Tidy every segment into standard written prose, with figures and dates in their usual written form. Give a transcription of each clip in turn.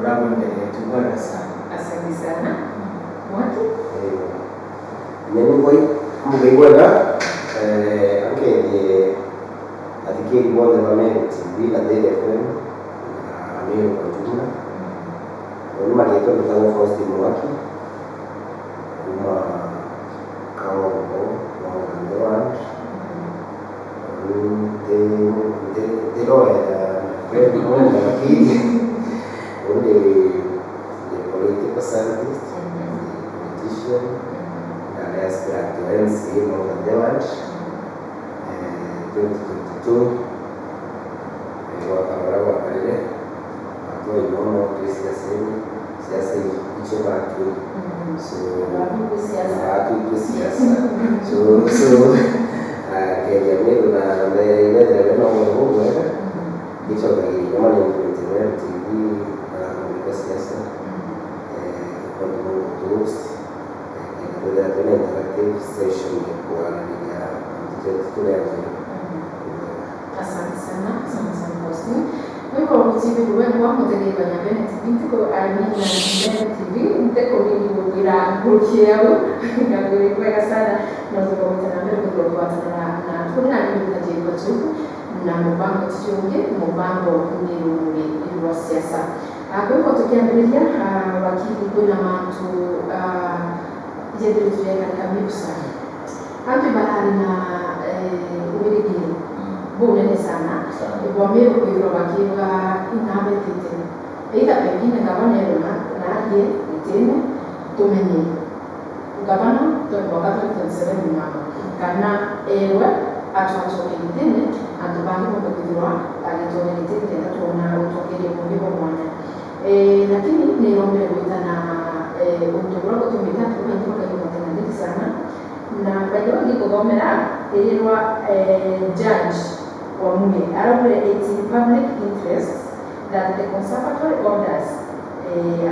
mlango mbele tunaona sana. Asante sana. Mwaki? Nini mgwigwena anke ni atikiri mwone wamene TV la DFM amiro kwa jumla. Wema yetu ndio Faustin Mwaki. Uma kawa mwa de roya de mwone lakini the political scientist, politician, and aspirant to MC of the Dewaj, 2022. Wakabarau wapale, watu inono siasa icho watu, so watu siasa, so Kenya mimi na ile ndio mambo hicho ndio kama ni internet TV siasa kwa host ndio tena interactive session kwa ya tunayo. Asante sana Faustin. Kwa hivyo TV wewe wako tena kwenye Bene TV tuko Bene TV ndiko nilikuwa kukiao ngabiri kwa sana na tukometa na mbele kwa na tuna nini kwa tu na mpango tuchunge mpango ni wa siasa. Kwa hivyo tukiangalia wakili kuna watu jadili katika mipsa hapo bahari na umiliki bora sana kwa mimi kwa hivyo wakili inhabitete ila pengine gavana na yeye tena tumeni gavana kwa wakati tunasema mama kana ewe atatoka tena atubaki kwa kujua alitoa tena tuona utokele kwa mwana lakini niombe kuita na utobora kutumika kwa hiyo sana na bado niko gomera ilikuwa judge wa mume arabe it's in public interest that the conservatory orders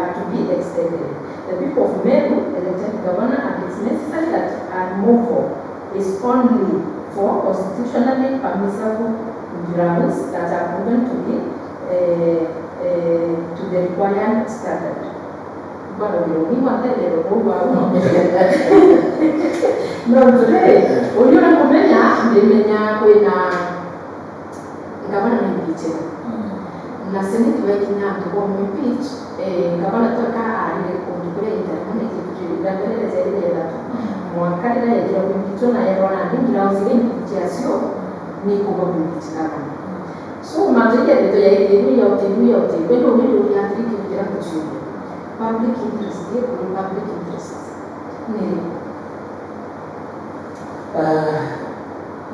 are to be extended. The people of Meru elected governor and it's necessary that removal is only for constitutionally permissible grounds that are proven to be to the required standard. Bueno, pero mismo antes de lo pongo a uno. No, today, hoy una comena de menya kuina gavana ni piche. Na seneti wa Kenya kwa mpich gavana toka ali kwa internet kitu ndani zaidi ya data. Mwakati na yeye kwa kitu na yeye wana ndio lazima picha sio ni kwa mpich gavana. So mazoea yetu ya elimu yote bado mimi ya triki kila kitu. Public interest ye public interest ni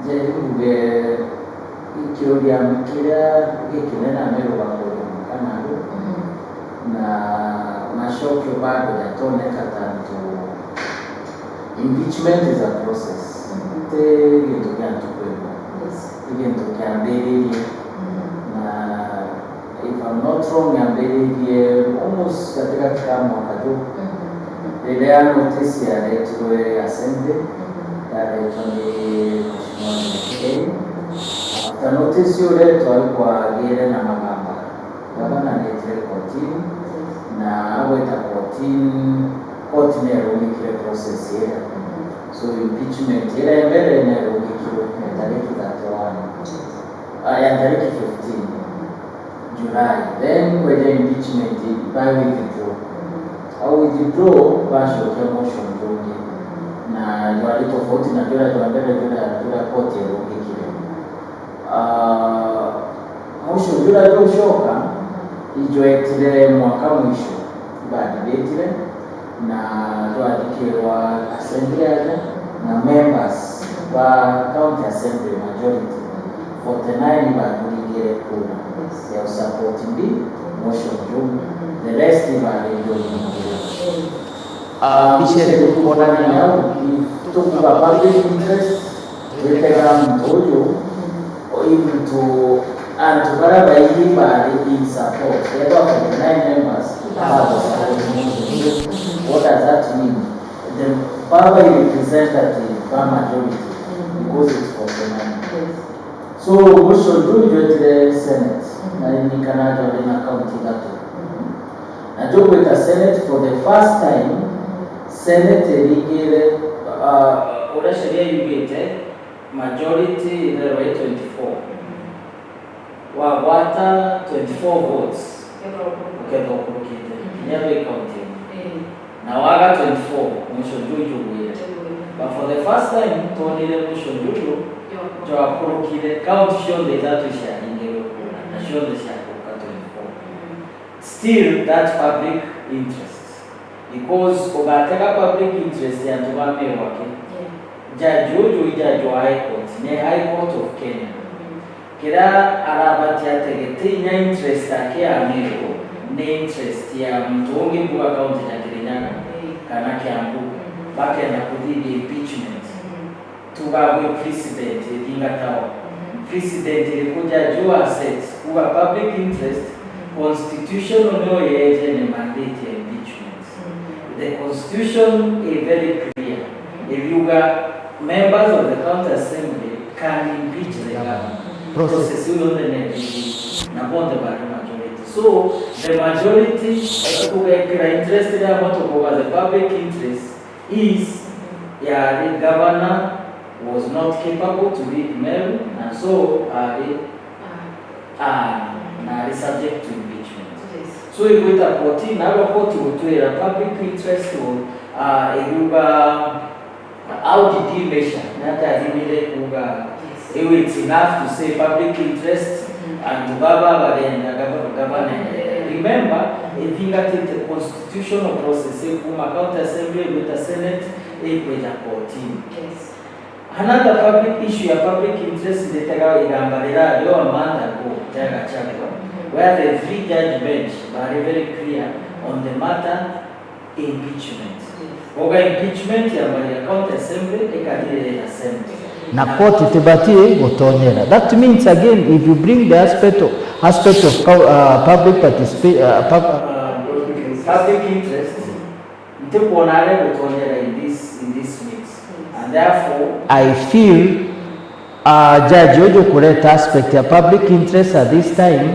jadi mbe ikio ya mkira ikinena mbele wa kana na mashoki bado yatone katanto impeachment is a process te yetu kantu kwenda yetu kambele na if I'm not wrong ambele almost katika kama wakati ile notice ya retro assembly ya retoni after notice yule tulikuwa gere na magamba gavana netre kotini na aweta kotini ile process ile so impeachment ile mbele na ile tariki za ya tariki 15 July, then when the impeachment by withdraw. I withdraw basho kwa motion jonge na jwali tofauti na jura koti ya rogi kile. Motion jura jo shoka ijoetile mwaka mwisho baada betile na jwali kirwa assembly na members ba county assembly majority 49 ba kuligere kuna ya support mbi motion juu the rest ni bali ndio bishere kuona ni nao kutoka public interest wetega mtojo or even to and to baraba hii bali in support there are 49 members what does that mean the power representative by majority because it's 49 so motion juu ndio the Senate na ni Canada na county gato job with the Senate for the first time. Senate erigire ora sheria yugite majority the right 24 wabata 24 votes uketho kurukite never counting na waga 24 mwisho juju wile but for the first time tonile mwisho juju jo akurukire count shonde tatu shaingiro na shonde shakuruka 24 still that public interest because ogateka public interest ya tubame wake jaji high court ne high court of Kenya kira arabati ategetinya interest yake amiro ne interest ya mtonge kwa account ya Kirinyaga kana Kiambu bake na kudidi impeachment tugawe president edinga tawo president ilikuja juu asset kwa public interest constitution no yeje ne mandate ya impeachment. The constitution is very clear. If you got members of the county assembly can impeach the government. Process you don't need na the majority. So the majority who are interested about the public interest is the governor was not capable to read mail and so are subject to impeachment. So if we have 14, now we have public interest to how did he measure? Not that he needed it's enough to say public interest and to government. Remember, if you got the constitutional process, county assembly with the Senate, 14. Yes. Another public issue, a public interest in the Tagawa your man go where the three-judge bench are very clear on the matter impeachment. Oga impeachment ya county assembly ekadire assembly. Na koti tibatie gutonyera. That means again if you bring the aspect of public participation public interest mteponare gutonyera in this mix. And therefore I feel Judge Ojo kuleta aspect ya public interest at this time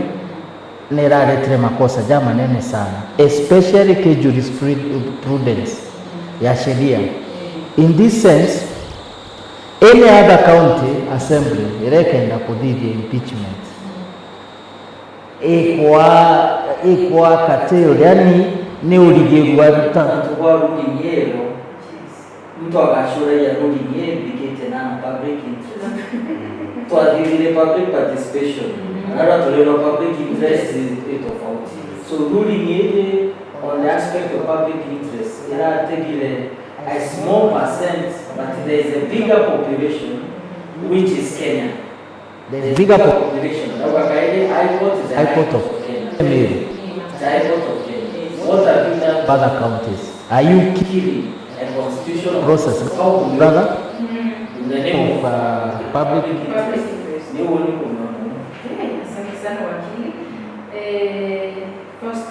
neraretre makosa jama nene sana, especially ke jurisprudence ya sheria. In this sense, any other county assembly irekenda kudhidi impeachment ekwa kateo, yani ni uligirwa kwa ruling yero mtu akashura ya ruling yero bikete na public interest to adhiri public participation another to public interest is tofauti. So ruling yero on the aspect of public interest ila tegile a small percent, but there is a bigger population which is Kenya. There is bigger population. High court is High Court of Kenya. High Court of Kenya. What have you done? Other counties. Are you killing a constitutional process, brother? In the name of public interest. First,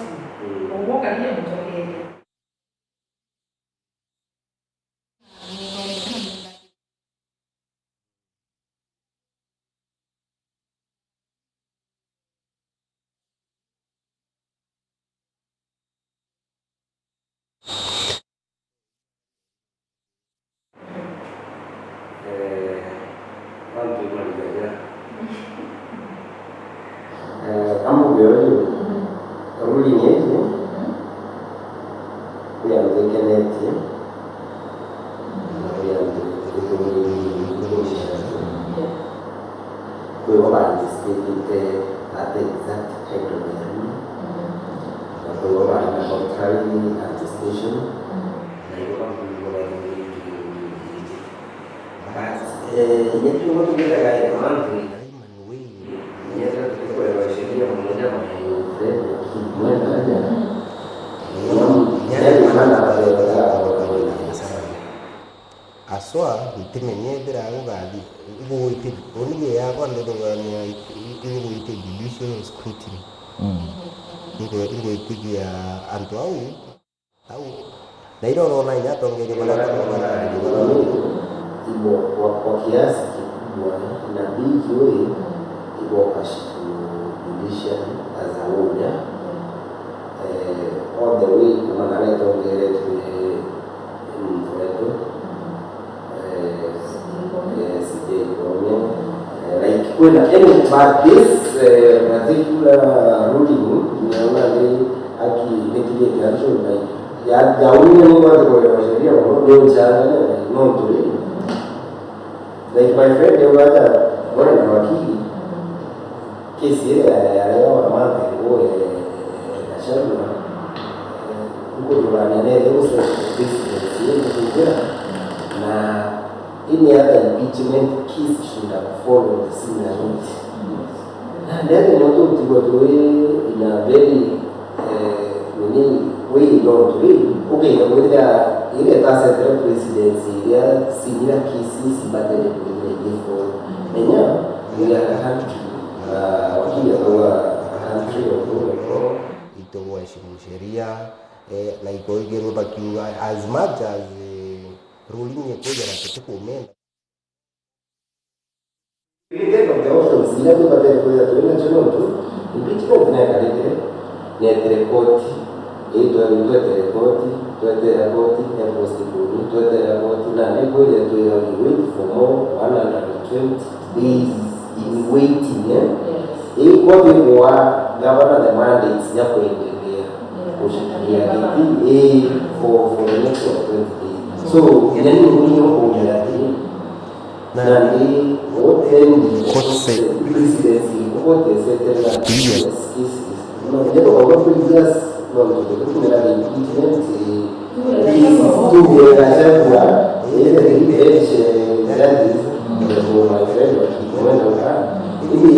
aswa itemenye bira ugathi igwite onige yakwa ndogania igwite judicial scrutiny igwite antu au nairo na inatongere bala ibo kwa kiasi kikubwa inabidi wewe ibo kashifu judicial as a order all the way kuma naleta ongeretwe mwetu sijaikome like kwenda any but this particular ruling naona ni akiletea kanso like ya jauni ni watu kwa sheria ndio jana no to like my friend they were bora na wakili kesi ile ya leo ambapo ngo shamba huko tunanene leo sasa na any other impeachment case should have followed the similar route. And then you know to go to in a very way long way. Okay, the way that ile tasa ya presidency ya senior cases but the for enya ile country wakili kwa country of itoa heshimu sheria na iko igero bakiwa as much as ruling yekoja na kitu kumenda ile of the options ile tu baada ya kuja tuenda chini tu impeachment na kalete ni report ito ndio report tuende report ya postpone tuende report na nego ya tu ya wait for more 120 days in waiting hii kwa governor the mandates ya kuendelea kushikilia kiti for the next 20 days. So yani ni kuja na ni wote ni presidency wote settle yes no ndio kwa previous no ndio na impeachment tu ya shamba ile ile jadi ndio my friend wakikwenda hivi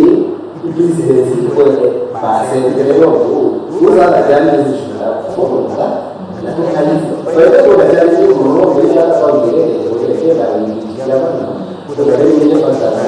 presidency kwa base ndio uza na jani zishika kwa na hali kwa hiyo kwa jani hiyo mmoja bila hata kuongelea kuelekea na jamani kutoka ile kwa sana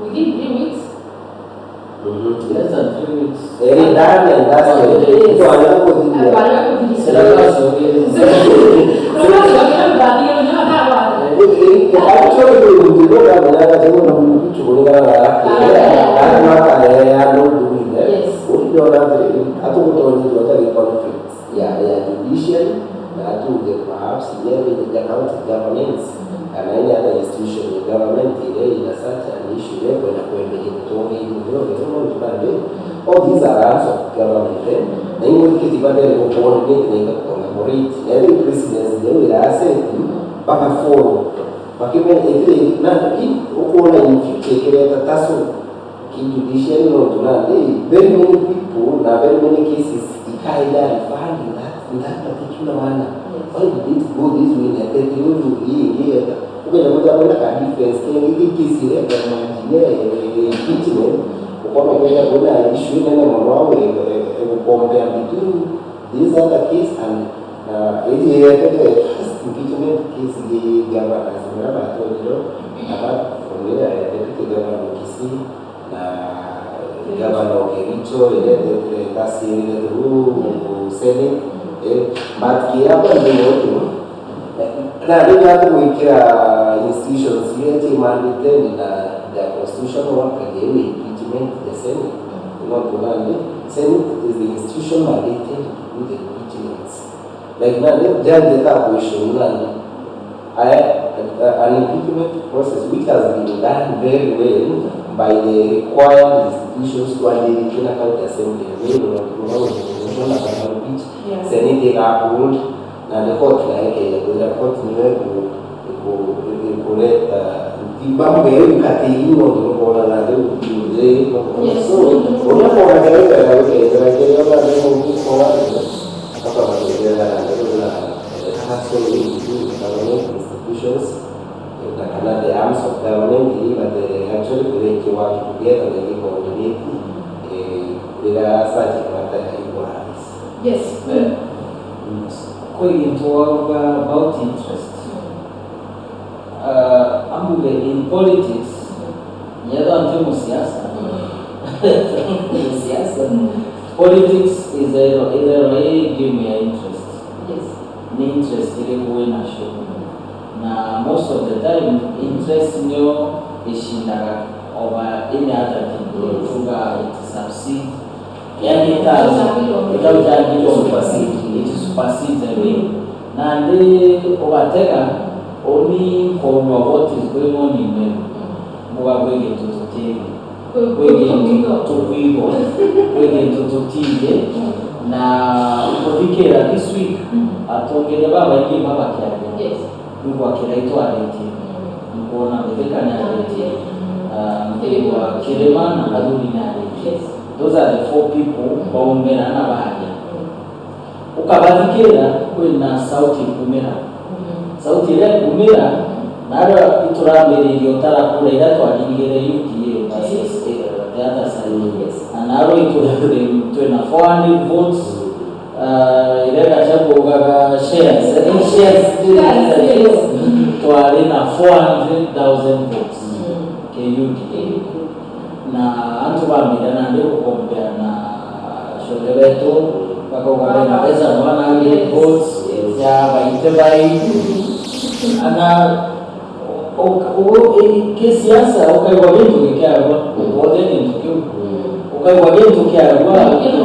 within 3 weeks. Less than 3 weeks. Very dark and that's why you are not going to and any other institution in government today in such an issue when all these are arms of government then you will get even there to collaborate every president they will say back and forth but even if in future that's judiciary not very many people very many cases ikaida finding that in that particular manner. Why did it go this way? That they will do here. Okay, the mother will have defense. Can you get this here? But impeachment. Because when you go there, issue and compare between this other case and the impeachment case the government as I told you about from there deputy governor Kisi governor Kericho the last year the Senate but kiapa ndio na ndio hapo kuikia institutions yote mandate na the constitutional work again impeachment the Senate not only Senate is the institution mandated to do the impeachments like now the judge that question an impeachment process which has been done very well by the required institutions to the County Assembly Senate approved na the court like the court kuleta mambo ya ukatili ndio tunaona na ndio so unapoona kile kile kama kwa hapa ndio na hasa institutions na the arms of government but actually they work together they coordinate bila such matter. Yes. Kweli mtu about interest. Ambuge in politics, yado antemo siasa. Siasa. Politics is either way give me interest. Yes. Ni interest ile kuwe na show. Na most of the time interest nyo ishindaga over any other thing. It succeed. Yani it supersedes everything. Na they overtake only for what is going on in them. Mwa kwege tutotege. Kwege tutotige. Na kufikira this week atongele baba ingi baba kiaje. Yes. Mungu akiraitwa aleti. Mbona mbeka na aleti. Mwa kirema na aduni na aleti. Yes. Those are the 4 people baombera na bahaja. Ukabadikira kwena sauti kumera. Sauti ile kumera naro iturambere yotara kule ila twalingere UDA basi the other side. Yes. Naro iturambere twena 400 votes ile kachapo gaga shares twali na 400,000 votes ke UDA na antu bambira na ndio kukompea na shole wetu bako na pesa wana votes ya baitebai ana kisiasa ukaiwa bintu kikiagwa wote ni tukio ukaiwa bintu kiagwa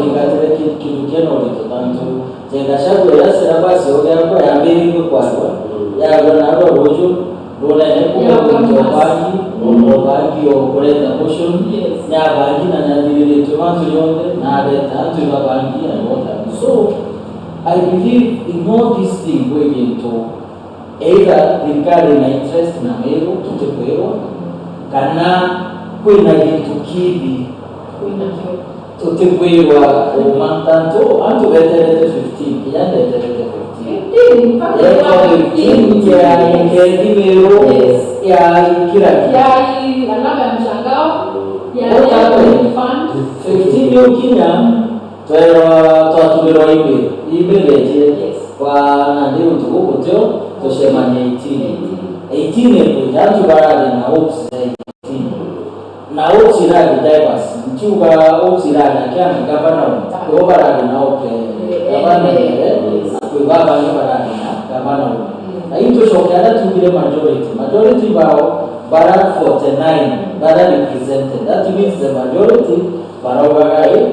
kingatele kitu keno litotantu jenga shago yasira basi ogako ya mbili kwa ya na rojo dole ne kwa bangi okuleta motion ya bangi na nyadile tumantu yonde na leta antu ya bangi na water. So I believe in all these things going into either thirikari na interest na mero tutekwewa kana kwina gintu kibi tutekwewa omantanto antu beterete 15 yande beterete 15 ya ngendi mero ya kila alama ya mshangao ya fund 15 yokinya twatumira ibeleje kwa ndio tukukoteo toshemanye 18 kujantu barali na hopes 18 na hopes irali divers mchuga hopes irali akiana gavana kwa barali na hope gavana kwa baba ni barali na gavana na hiyo shokana tungile majority bao bara 49 bara represented. That means the majority bara wagai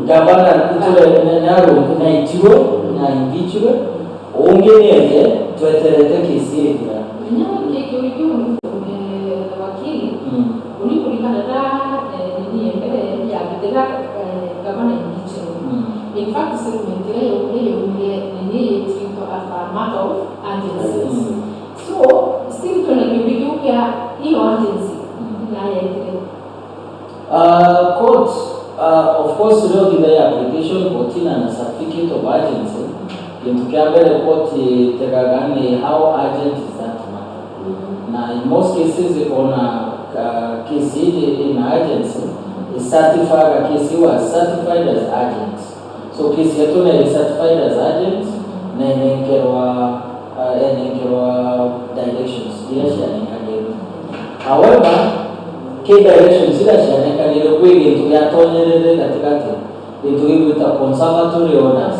gavana kutule naro na itiwe na imbichwe ongeneje tweterete kisiega nyamke kiulikiwa wakili ulikulingana na nini mbele ya bidhaa gavana imbichwe. In fact settlement ile nini treatment as a matter of urgency. So still tunakiulikia hiyo urgency na yeye court of course leo the application kotina na certificate of urgency intukiambele court tegagane how urgent is that matter. Na in most cases ikona kesi in urgency is certified kesi was certified as urgent. So kesi yetu ni certified as urgent na inaingerwa directions bila shaka. However key directions ila shaka ni kweli tukatonyelele katikati tukiita conservatory orders.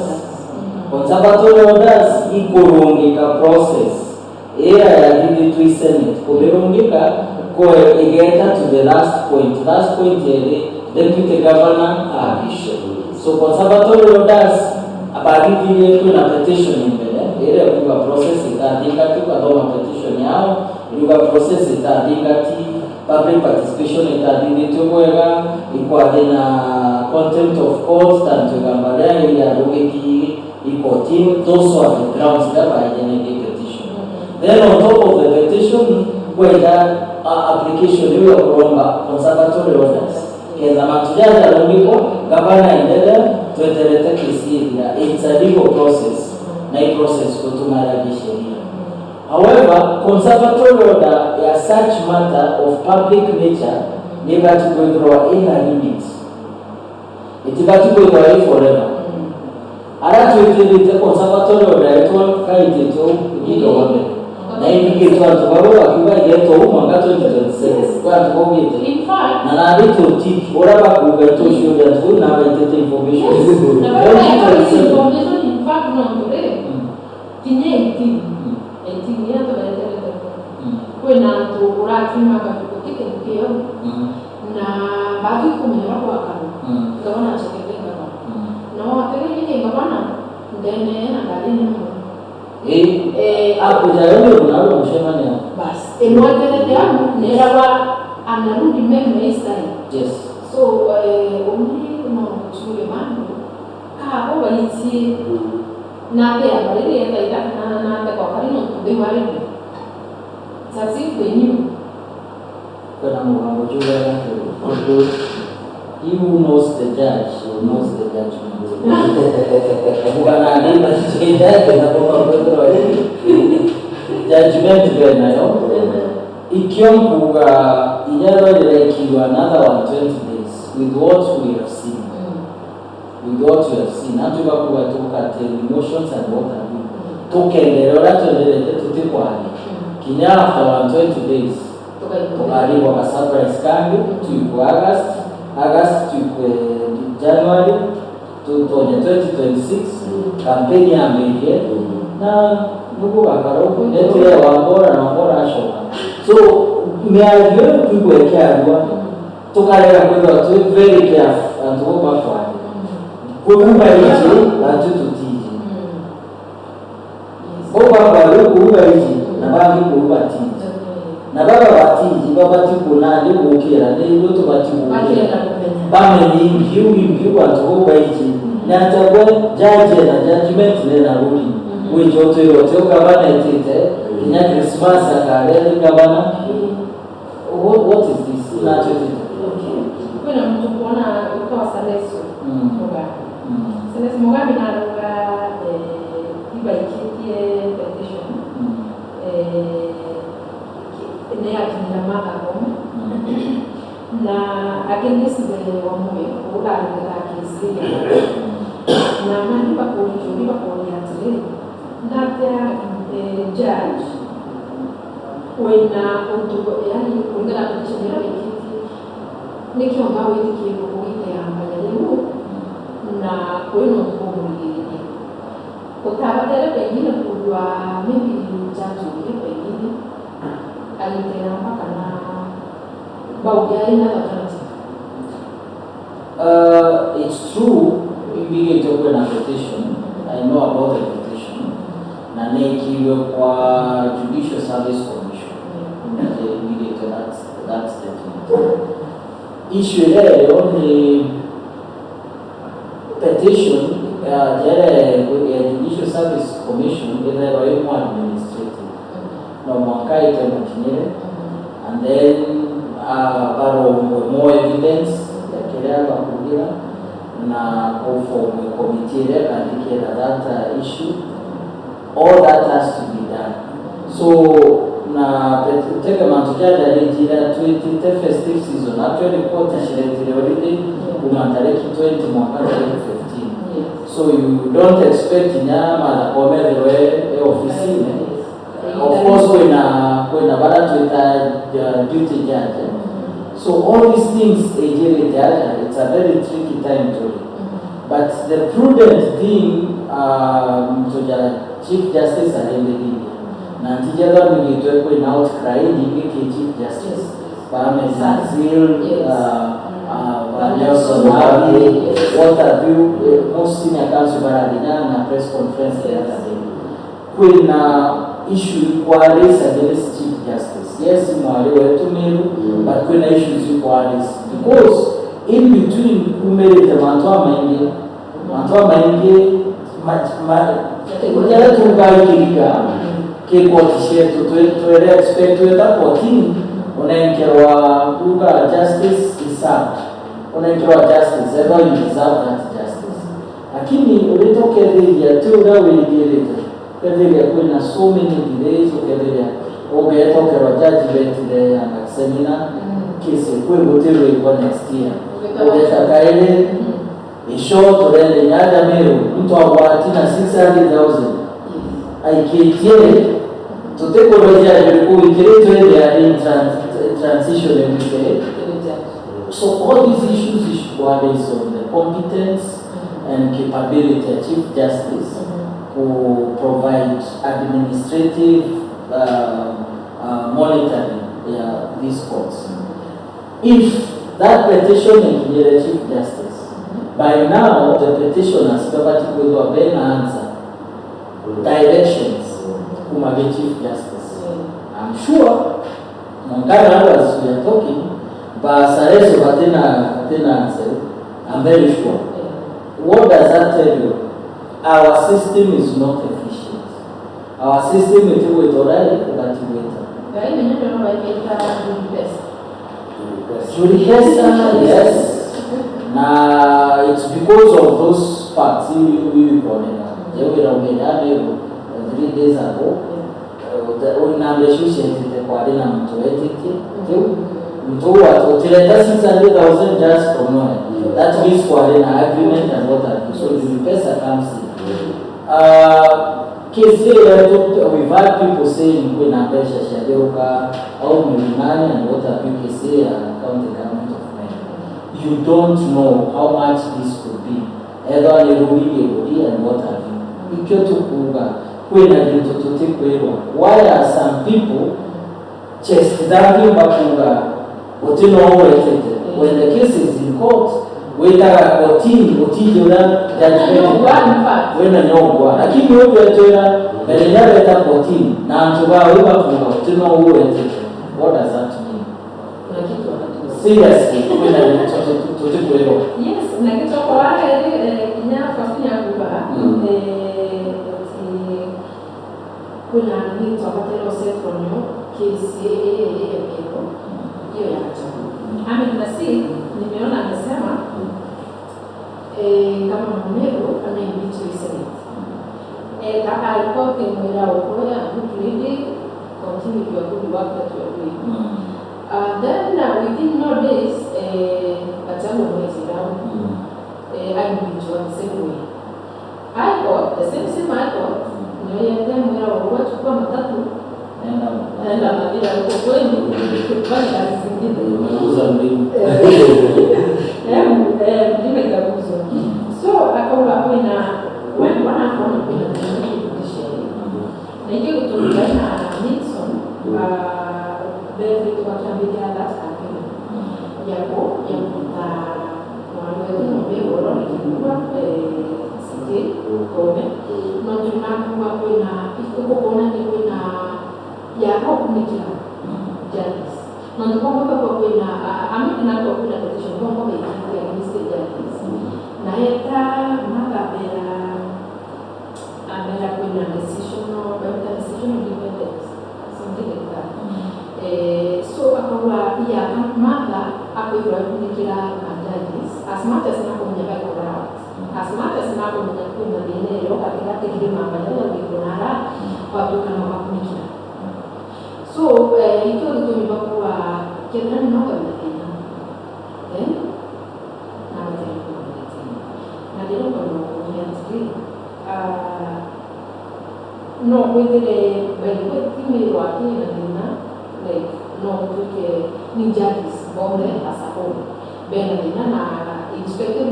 Conservatory orders ikurungika process era ya hivi Senate kurungika kwa igeta to the last point ile deputy governor action. So conservatory orders abadili yetu na petition mbele ile kwa process itaandika tu kwa petition yao ilikuwa process itaandika public participation itaandika tu kwega iko na contempt of court and tugambalia ile ya rugeki iko team. Those are the grounds that by the petition. Then on top of the petition kwenda application hiyo kuomba conservatory orders kenda matujaja lungipo gavana endelea tuendelete kesi ya it's a legal process na hii process kutumara sheria. However conservatory order ya such matter of public nature never to go through in a limit. It got to go through forever. ara twitithite conservatory oretwo kaititwo igindo wame na ingigitwa tubaru akiuga igetwo mwaka 2026 kwa tukogite In fact, na nandi tutiki ora bakuga tushuria tu na baitite information na bado information in fact no tore. Tinye 18 ya tore kwena tu uratima bakutike ndio na baki kumenya kwa kana gavana chakete ngaba na watere ni gavana ndene angalini hapo jayo unalo mshemani hapo bas emwatere yangu nerawa anarudi meme style yes so omri no chule mangu kaabo baiti na be abalere ya ida na kwa karino de wale sasa kwenyu kuna mwango jule yake although he who knows the judge knows the judgment bwana ndiye judge na kwa judgment bena yo ikiombuga ijaro ikiwa another 120 days with what we have seen natuba kuba tukate emotions and what have you tukendelea tuendelee tutikwani kinya after 120 days tukaribu kwa surprise kangu tuko August tuko January tutonye 2026 kampeni ya mbele na nuko bakaroko ndio ya wambora na wambora ashoka so miaje kuwekea dua tukaleka kwa tu very careful and to go back kuumba hizi na tututiji oba balo kuumba hizi na bali kuumba tiji na baba batiji baba tikuna ndi kukira ndi to batikukira bame ni mbiu watu hizi na tabwa jaje na judgment na rudi wewe yote ukabana itete nya Christmas akale kabana what is this na tutiti okay kuna mtu kuona kwa Saleso Saleso Mugabe na ruga ibaikitie petition ne akina maka kome na against the wamwe ula ngala kisi na nani bakuri atile ndapya judge wena untugo yani ungala kuchimira ikiti nikiomba wiki kuite ambalelo na kwenu kumuli utabatele pengine kujua mimi judge ile pengine alitena mpaka na baugaina alternative it's true we get open a petition I know about the petition na nekiwe kwa Judicial Service Commission we get that statement issue leo ni petition ya Judicial Service Commission ile roho administrative na mwaka itamutinire and then more evidence ya kile bakugira na form committee andike that issue all that has to be done so na teka mantujaja alijira 20 festive season actually court shireti holiday kumantareki 20 mwaka 2015 so you don't expect nyama na komerewe ofisini of course when bala tuita duty judge so all these things it's a very tricky time to but the prudent thing to the Chief Justice alendeli na tijala mingitwe kwa outcry ingike Chief Justice Bame Zazil Nelson Havi what have you most senior counsel baradina na press conference the other day kuna issue kwa race against Chief Justice yes mwale wetu meru but kuna issues kwa race because in between umeleta mantoa maingi ujala tungaikirika kekotishietu tuere expect weta 14 unaenkerwa kuga justice isabed unaenkerwa justice ever you deserve that justice lakini ulitokereria tuga weligirita kereria kuna so many delays ukereria ogetokerwa judgment ile ya seminar kesi kwe gotewe kwa next year ogeta kaile ishort rende nyaja mero mtu awatina 600,000 aikitiere tuteknolojia ilikuwa ikirete ya transition and so all these issues should go based on the competence and capability of Chief Justice who provide administrative monitoring these courts. If that petition is the Chief Justice, by now the petitioners will have been answer directions from the Chief Justice. I'm sure Montana, as we are talking, but Sareso Batena answer, I'm very sure. What does that tell you? Our system is not efficient. Our system is already evaluated. Yes. Now it's because of those facts we connect. They were 3 days ago. Utileta 600,000 just from nowhere. That means for an agreement and what have you. So the pesa comes in. We've had people saying when Ambesha Shadoka, how Milimani and what have you, KCA and county government of men. You don't know how much this could be. Either and what have you. Why are some people just dumping Bakunga? When the case is in court, whether a team judgment when a young one, I keep you but they never get a team. Now to know what does that mean? Seriously, when I to yes, kuna nini tupatelo setronyo kesi hiyo ya chama. Nimeona amesema kama Mumero ana impeach Senate. That I thought in Mumero would really continue to do work that you are doing. Then within no days, Achano went down. I impeached the same way. I thought the same I thought. Mwera wachukua matatu naenda mabila huko kwenu kufanya kazi zingine kuuza mbinu nimegabuzwa. So akawa kwenda wanaona kwenda na hiyo tulifanya na Nixon bebe tukatambia that campaign yako na wale ndio wao walikuwa sije kome no tunakuwa kwenda iko kuona ni kwenda ya hapo nikila justice no ndio kwa kwenda amina kwa kwenda petition kwa kwa ya Mr. Justice na hata magabela amela kwenda decision independence something like that. So akawa ya mada hapo nikila justice as much as na kunyaka kwa as much as na kuna dinero katika kilima badala ya kunara watu kama wakunikira. So hiyo ndio nimekuwa kila mmoja mtakena na ndio kwa nini no whether by timu wake na like no tuke ni judges bore asapone bena na inspector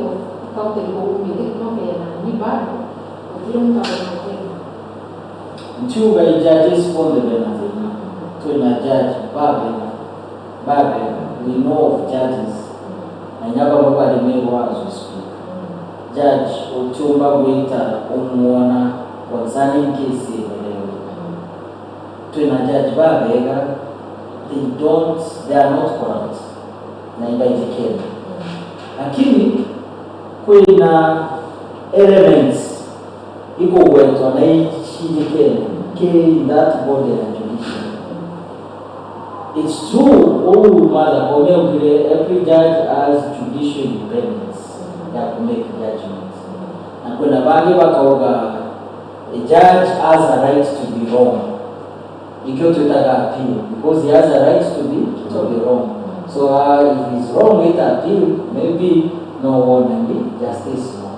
kau tengok meeting no kaya ni bado ukiona kama tena mchunga judges for the benefit to na judge babe we know of judges na nyaba baba limewa as we speak judge uchumba wita umuona concerning case leo to na judge babe they are not corrupt na ibaje lakini kuna elements iko wetu anaichije in that body and judiciary. It's true every judge has judicial independence that make judgments and kuna bagi wakaoga a judge has a right to be wrong ikiwa tutaka appeal because he has a right to be wrong. So if he's wrong with appeal, maybe no warning, justice no.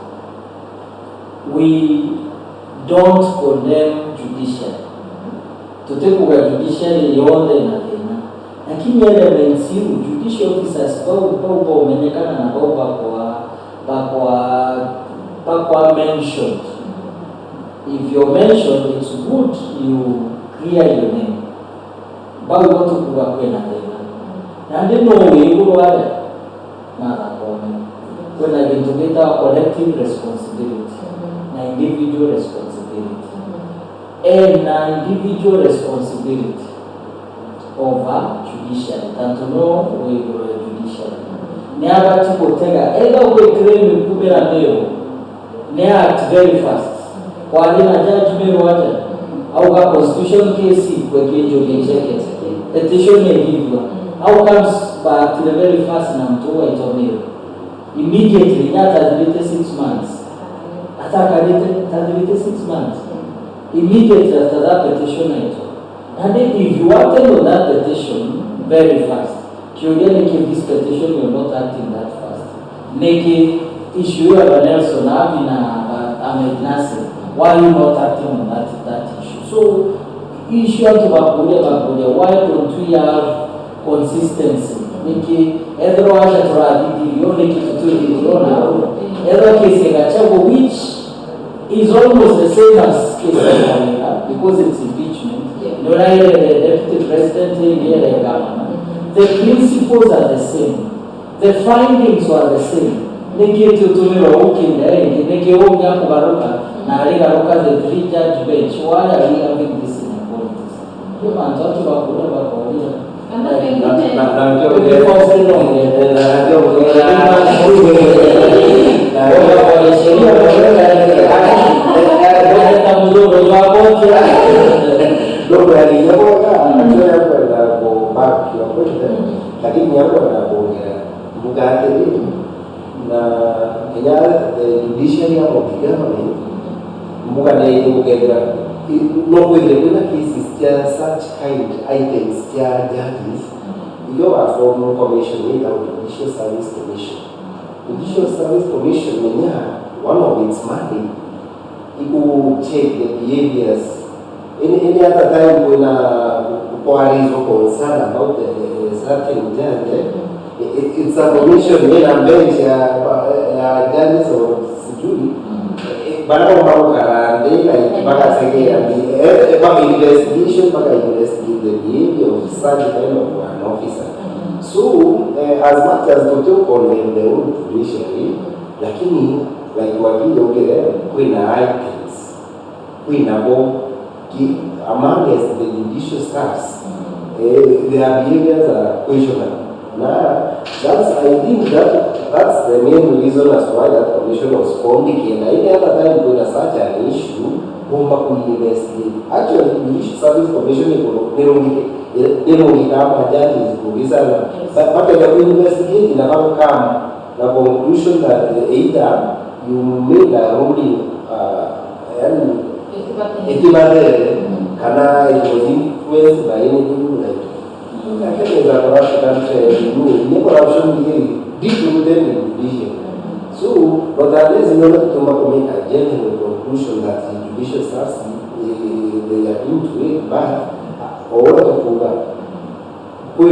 We don't condemn judiciary. Tutekuga judiciary yonde na tena. Lakini elements you judicial officers bao umenekana na bakwa mentioned. If you're mentioned, it's good you clear your name. Bao watu kuwa kwena tena. Na ndino wewe wale mara when I get together collective responsibility na individual responsibility and na individual responsibility over judiciary and to know we go judiciary ne abati kotega ega we claim kubera leo ne act very fast kwa na judge mero waje au ka constitution case kwa kejo executive petition ni hivyo how comes but very fast na mtu wa itomero immediately that has been 6 months. Attack has been 6 months. Immediately after that petition, and then if you acted on that petition very fast, you get this petition, you're not acting that fast. Make it issue of an Nelson Ahmed Nasser. Why are you not acting on that issue? So issue to Bakulia, why don't we have consistency? Make Edro Asha Turadi, you only keep to Edro Kesega, which is almost the same as Kesega because it's impeachment. No, the deputy president here, the governor. The principles are the same. The findings are the same. Make to Tumiro Okin there, make you own Yakubaruka, Narigaruka, the 3-judge bench. Why are we having this in politics? You want to talk about lakini hapo anapoongea mkate na Kenya judiciary hapo government mkate ikuongea no kwenda kuna cases ya such kind items ya judges you are from commission without judicial service commission. Judicial service commission one of its mandate to check the behaviors. Any other time when there is a concern about the certain judge, it's a commission made a bench judges or jury. Baada investigation, investigate the behavior of such kind of an officer. So, as much as to talk on the own judiciary, lakini like wakija ukele kuna items, kuna among the judicial staffs, their behaviors are questionable. Now, I think that's the main reason as to why that commission was formed. And any other time when such an issue, investigate. Actually, the Judicial Service Commission but they investigate in about come the conclusion that either you made a ruling it was influenced by anything like corruption deep-rooted in judiciary. So, but at least in order to make a genuine conclusion that the judicial staff they are into it, but or to go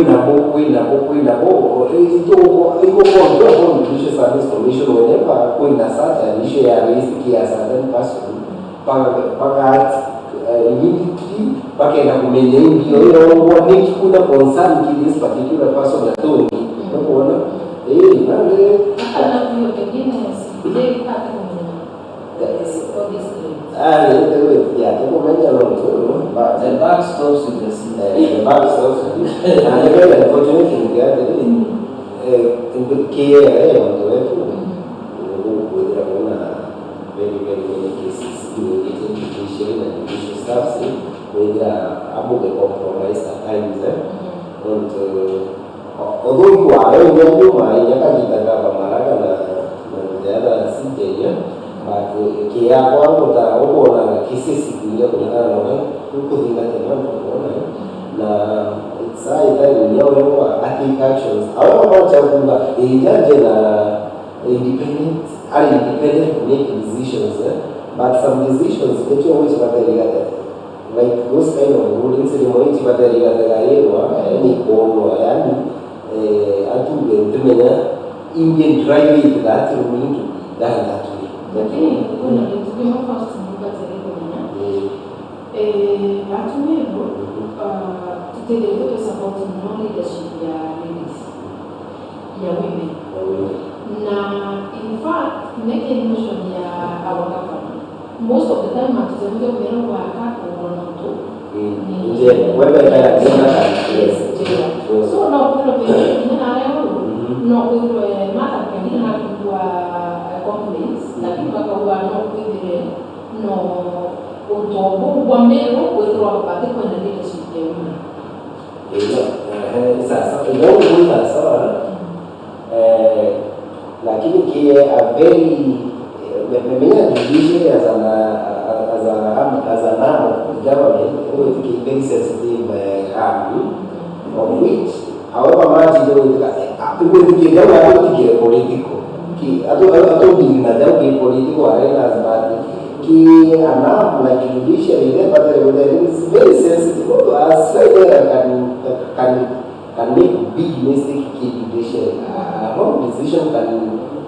Judicial Service Commission whenever such an issue raised a certain person, immediately pakenda kumenya hiyo waniki kuna concern ki this particular person na toni unaona nande hata hiyo pengine sije pata kumenya obviously yeah to kumenya no but the back stops with the scene. The back stops with it and very unfortunately we are in the care on the way to very many cases in getting judicial and judicial staff with about the compromise at times and although you are very well yakajitaka maraga na jada sije but kia kwangu ta unaona cases kuingia kulingana na huko zingatia kuona na it's either ni yao active actions au kama chakula ijaje na independent to make decisions, but some decisions that you always want to like those kind of rulings in which but the any call Indian driving that will mean to be done that way. Lakini kuna kitu kama first nipate atumevo tutegelee support na leadership ya ladies ya women na in fact make notion ya our government most of the time atuzenge umero wa kako wana tu nje wewe kaya yes so no kuna pengine na leo no kuna mara pengine na kwa complaints lakini wakawa no kwingine no utobo wa mbele kwa kupata kwa leadership ya women sasa ndio sawa lakini kia a very many judiciary as an arm of government with a very sensitive of which however much people think they want to get political atau di negara ke political arenas but ki arm like judiciary there is very sensitive to us can make big mistake in judiciary. Wrong decision can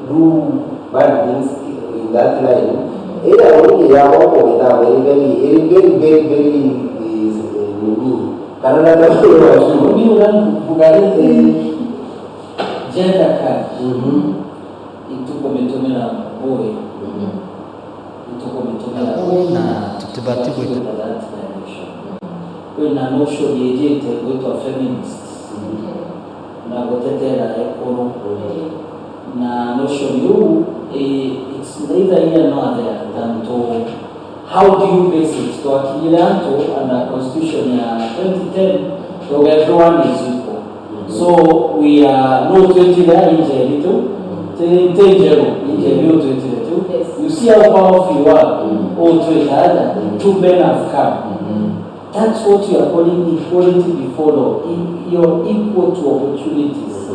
do bad things in that line. Either only ya wako very karena mimi bukan gender card itu kometomera boy itu kometomera na tutibatibu kuna notion yeje itaitwa feminist na kutetea ekono na notion huu it's neither here nor there than to how do you base it to akilianto under constitution ya 2010 so everyone is equal so we are no 20 there in Jerito Tejero in Jerito you see how powerful you are all to each other two men have come that's what you are calling equality before law. You're equal to opportunities.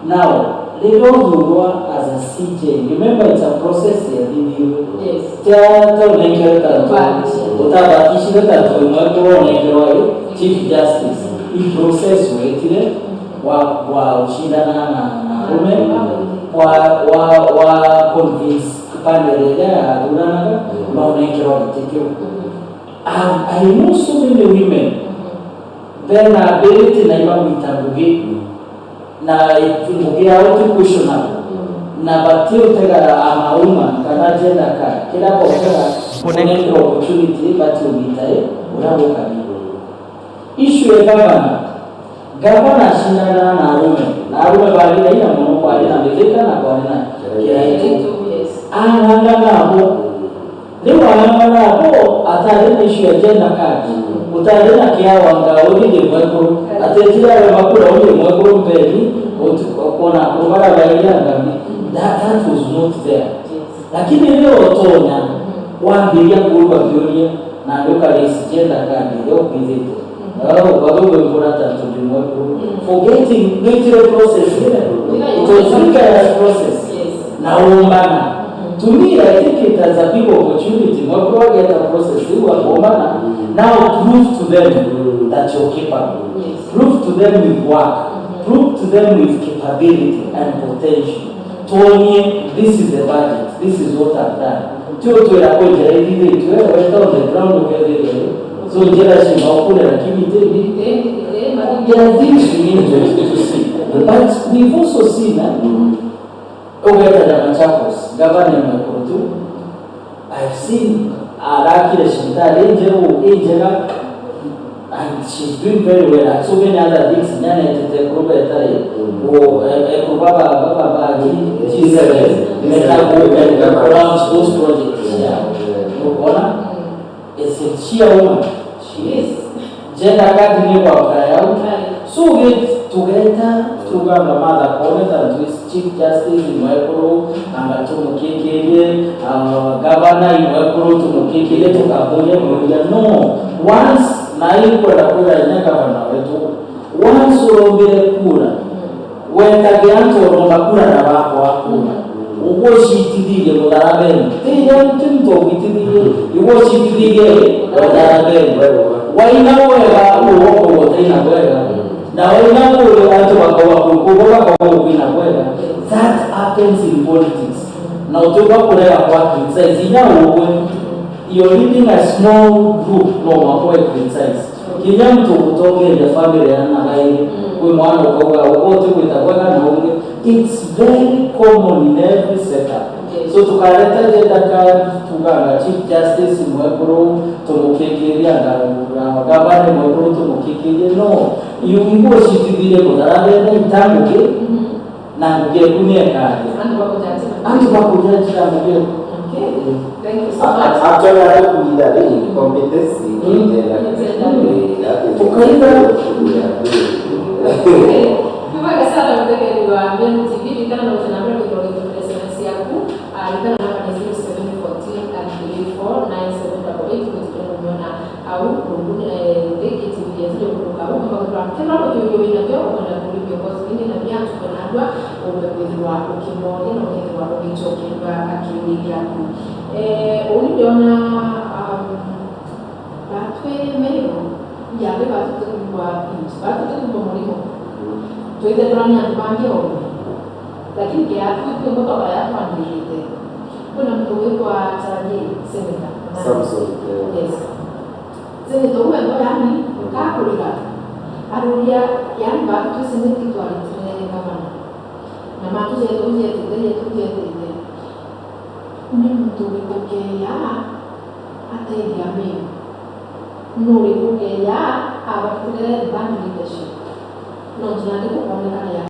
Now, they don't do as a CJ. Remember, it's a process here. Yes. Chief Justice. In process where wa ushindana na wa convince kupande ya dunana na unaikewa kitekeo. I know so many women then ability na iba mitambuge na itumbuge auto kushona na batio tega amauma kana jenda ka kila kwa opportunity batio mitae urabo kabisa issue ya gavana shindana na rume bali ina mmoja kwa ina mbeleka na kwa ina kila kitu anaanga hapo leo anaanga hapo atale issue ya jenda ka utalena kiawa ngaoni ni mweko atejira ya makula oni mweko mbeli ukona kubara baina ngami that was not there lakini leo tona waambilia kuruka vyoria na ndoka lesijenda kandi leo kizito wadogo important to the mweko forgetting natural process it was a process na umbana to me I think it has a big opportunity mweko get a process you are umbana. Now prove to them that you're capable. Yes. Prove to them with work. Prove to them with capability and potential. Tony, this is the budget. This is what I've done. To went on the ground so there are things we need to see. But we've also seen Governor I've seen Araki Shintari, and she's doing very well. And so many other things. Nana te kuruba tai, kubaba G7, launch those projects. It's she a woman. She is. Gender card ni kwa so get together to the mother comment and with Chief Justice in Mwekuru and to Mukekele, Governor in Mwekuru to Mukekele to Kabuya. No, once Nai Kura in Governor, once Robert Kura, when Tagianto Romakura Navajo, ugoshitidire mudaraben tinya mtumto witidire ugoshitidire mudaraben waina wega uwo wotina wega na waina wega atu bakawa kuina wega. That happens in politics. Na utoka kulea kwa criticize ina uwe you're leading a small group no wakwe criticize kinya mtu kutoke ile family yana gairi kwa mwana kwa wote kutakuwa na unge. It's very common in every sector. So tukaleta jeda ka tuganga chief justice mwebro tumukekeria na gavana mwebro tumukekeria no yuko shitidire kudarabe na itanguke na nguye kuneka antu bakujaji na nguye. Thank you so much. Actually, I have leader in competency. Kumbaga sana mteke wa Mbenu TV kana na utanambia kwa SMS yako alikana namba ni 0714 and 349788 kutuona au kunguni ndege TV yetu kutoka huko kwa kila mtu yoyo inavyo kwenda kulipia kwa sababu na pia tunaandwa umependwa ukimoja na ukimoja ukichoka akili yako uliona batwe mero yale batwe kwa pinch batwe kwa mulimo tuite turani atupange omo lakini kia tuite ngoto kaya tuandike kuna mtu wetu ataje seneta Samson yes seneta uwe ndo yani kakulika arudia yani batwe seneti tualitene kama na matuje tuje ni mtu wikokea ataidia mimi nuri wikokea abakutere bandi leadership no tunataka kuonekana ya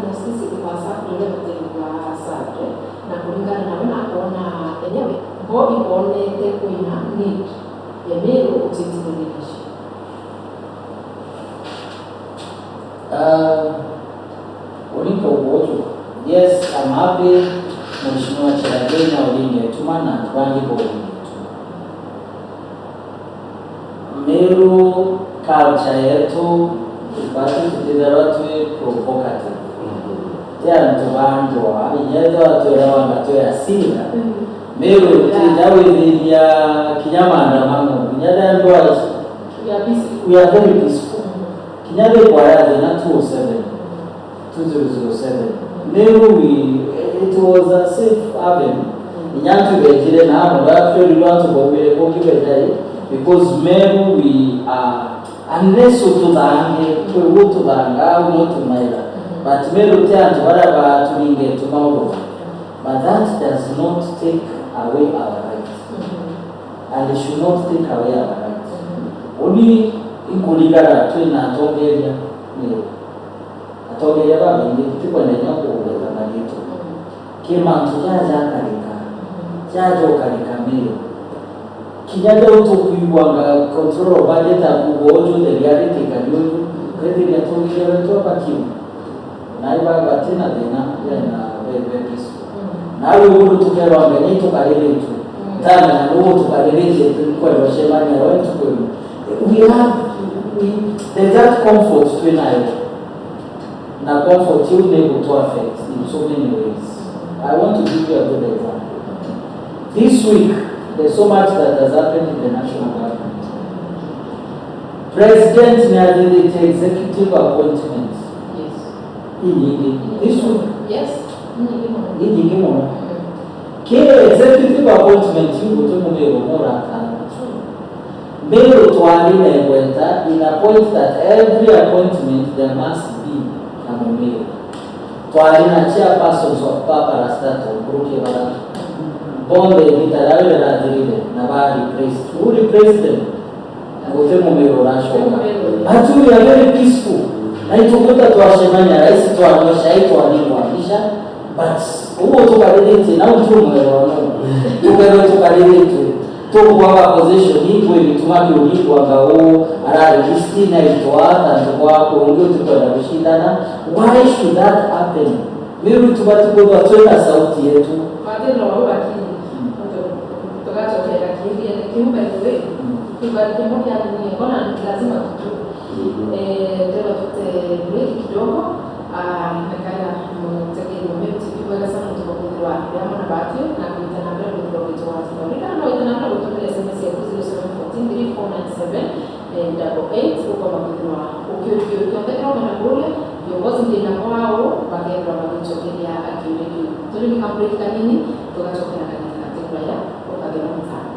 justice kwa sababu ile mtendo wa asante na kulingana na wana kuona enyewe bodi kuone tekuina ni yemero utitiri leadership uliko uojo. Yes, I'm happy Mheshimiwa Cheragenya ulingetuma na tubangi kwa ulingetuma. Meru culture yetu tupate kutizara tuwe provocative. Tia ntubandwa, inyezo atuelewa ngatoe asira. Meru tijawe dhidi ya kinyamanda mangu. Kinyada ndwa we are very peaceful. Kinyada kwa radhi na 207. Meru it was a safe haven. Inyantu bejire na hano actually we want to go because Meru we are unless utudange kwe utudanga au notumaila but Meru teantu waraba tulinge tumauro but that does not take away our rights and it should not take away our rights. Only inkuligara twina atongeria Meru atongeria babindi tukwa nenya kuuleza malito kima ntujaja jaja ukalika Meru kinyada utokuibwanga control budget akugojo the reality kanyojo kweli ya tongeria wetu hapa kimu na iba batina dena na bebe na wewe tukero ngeni tukaleletu tana na wewe tukaleleje tulikuwa washemani ya wetu kweli there's that comfort tunayo na comfort you able to affect in so many ways. I want to give you a good example. This week there's so much that has happened in the national government. President Nyadidi executive appointments. Yes. This week. Yes. Kile executive appointment yuko tumwe romora kana. Meru tuandine kwenda in a point that every appointment there must be a Meru. Tuandina chairpersons of Papa Rastato Kuruke Bala. Bonde vitarawe na diride na bali president ngotemo Meru rashoka. Hatu we are very peaceful. Na itukuta tuwashemanya rais tuwanisha ituwanisha but huo tukalelete na utumwe wano tukalelete tukuwa position hiko ibitumaki uliko ngao ara listina itoata ndwa kuongea tukwenda kushindana. Why should that happen? Meru tubatuko twatwenda sauti yetu badala wa wakili tukacho kile kile kimbe wewe tukalike moja ni mbona lazima tutu ndio tute break kidogo nakala mtekeni mimi tukiwa sana tuko kwa hamwe na batio na kuita namba ya kutoka kwa watu wa Amerika na kuita namba kutoka SMS ya 0714349788 kwa makundi ukiwa na bure viongozi ndio na wao bagera wanachokelea akiweki tuli complete kanini tukachokea kanisa kwa ya kwa bagera mtano.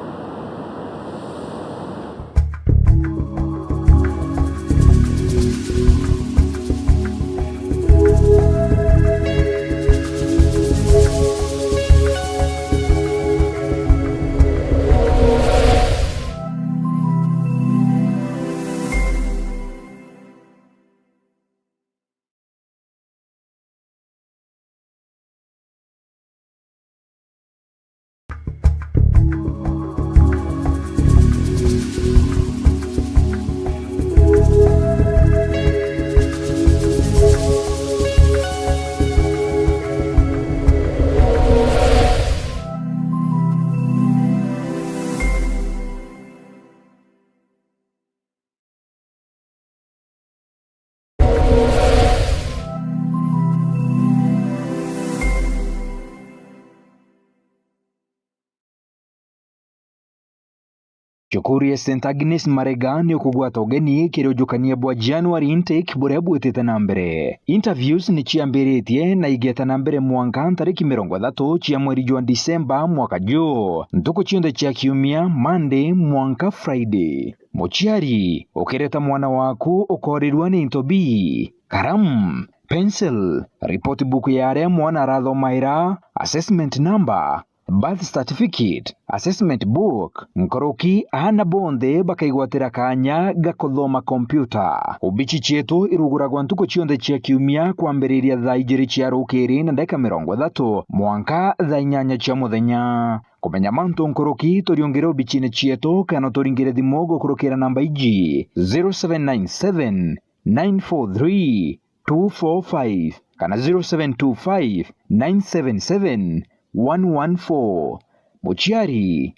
Cukuru ya St. Agnes Marega ni okugwata ugeni kirujukania bwa January intake buria bwitite na mbere. Interviews ni ciambiritie na igeta na mbere mwanka tariki 30 cia mweri jwa Disemba mwaka juu. Ntuku cionthe cia kiumia Monday mwanka Friday. Muciari ukireta mwana waku ukorirwa ni into B, karamu, pencil, report book ya aria mwana arathomaira, assessment number, birth certificate, assessment book, nkoroki ana bonde bakaigwatira kanya gakothoma computer. Ubichi chetu iruguragwa ntuku cionthe cia kiumia kwambiriria thaa 2 cia rukiri na ndeka 30 mwanka thaa 8 cia muthenya. Kumenya mantu nkoroki turiongera ubichine chietu kana turingire thimo gukurukira namba iji 0797 943 245 kana 0725 977 114. Muciari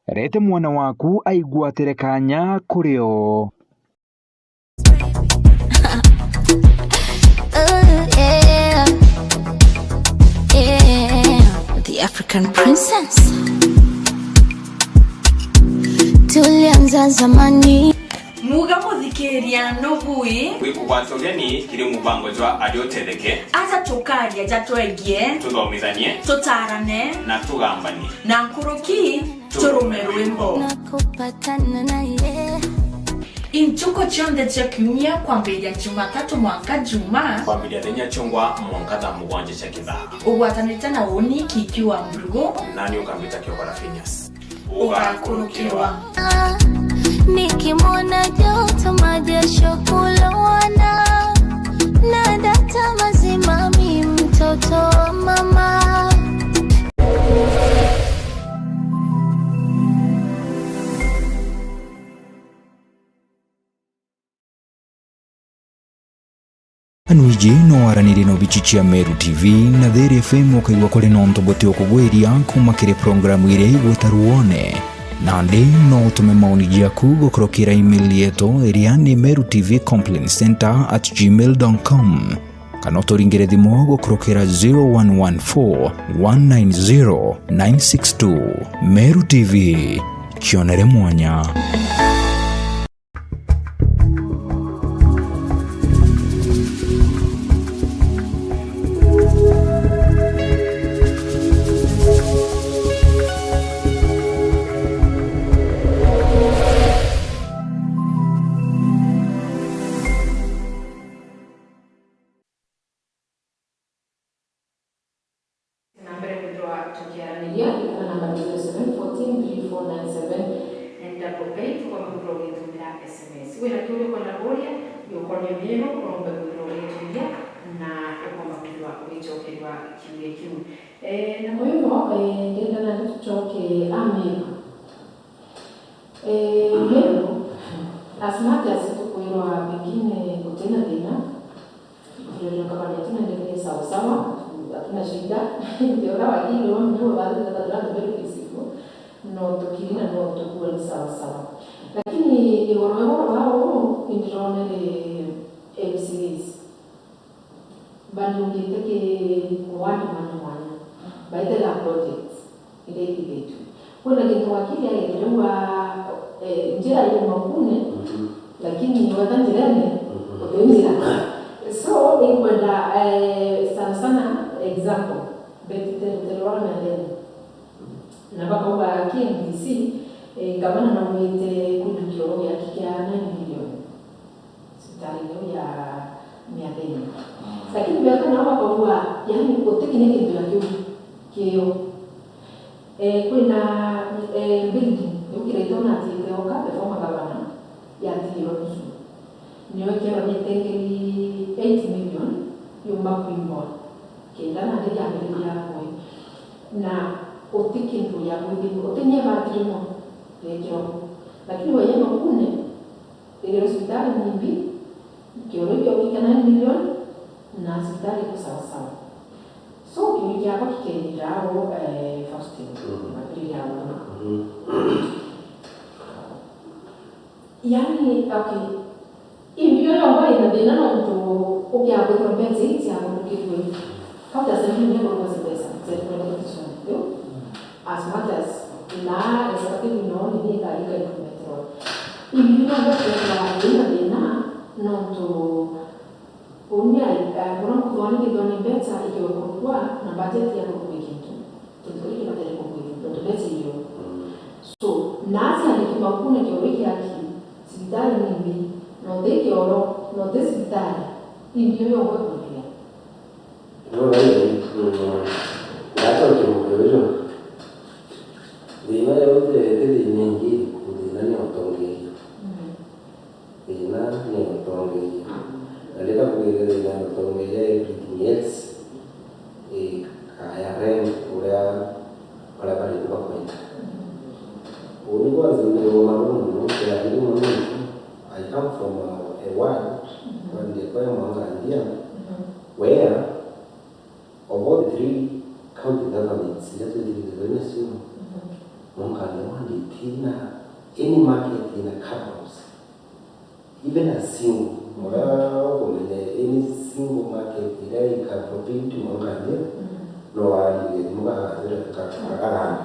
rete mwana waku aigwatire kanya kurio. The African princess tulianza zamani muga muthikiriria nubui wikugwata ugeni kiri mubango jwa ariotereke ata tukaria jatwegie tuthomithanie tutarane na tugambanie na nkuruki turume rwimbo na kupatana na ye intuko cionthe cia kiumia kwambiria Jumatatu mwanka Juma kwambiria thenya chungwa mwanka thaa 7 cia kithaa ugwatanite na uni kiki wa mrugo nani ukambita kiokora Phineas ugakurukirwa nikimwona joto majasho kulowana na data mazima mi mtoto wa mama. Anuiji no araniri no bichichia Meru TV na Theri FM ukaigwa kuri nonto bote okugwiria kuma kire programu ire igutaruone. Nandi no utume maoni jaku gukurukira email yetu iria ni merutvcomplaincenter@gmail.com kana turingire thimo gukurukira 0114 190 962. Meru TV, kionere mwanya. Na kwa hivyo ngenda na tutoke Ameru. Meru as much as tukuirwa pengine kutena tena ndio kama tunaendelea sawa sawa, hatuna shida. Ndio rawa hilo ndio baadhi ya watu Meru kisipo no tukirina no tukua ni sawa sawa, lakini ni wao ndio MCs bali ungiteke watu maneno baada ya projects ile kitu kuna kitu wakili alielewa njira ile makune lakini wadhanjirani ndio so ingwenda sana example betitelwa na na baka kwa KMDC gavana na mwite kudukio ya kikia 9 milioni sitari ya 100 lakini bado na baka kwa yani utekine kitu ya kio kuna building ukireitona ati oka performa gavana ya tiro niyo kero ni tengeli 8 million yumba kuimbo kenda na ndio ya kwa na otikindu ya mwili otenye matrimo lejo lakini wewe makune ile hospitali nyingi kiolojia ukikana 9 milioni na hospitali kwa sawa sawa so kimija hapa kikendi hao fasting mapili yao yani okay hiyo ambayo inadena na mtu ukiapo kompetenti ya mkikwe kabla sasa ndio kwa pesa ndio as much as na exactly no ni kaika implemented hivi ndio kwa dena no to unia kuna kuona kitu ni beta ikiwa kwa na budget ya kwa kitu tutakiri kwa tele kwa kitu beta hiyo so nasi alikiwa kuna kiweki yake hospitali nyingi no de oro no de hospitali ndio hiyo kwa pia no hata ukimwelewa dina yote ile nyingi dina ni otonge dina ni otonge alika kueleza dina otonge ya everything else kaya rent ule wala bali kwa kwenda ulikuwa zile marumu ya elimu I come from a world when the Koya Mwangandia where of all the 3 county governments, just with the Venezuela, any market in a capital, even a single, any single market, there you can compete to Mwangandia, no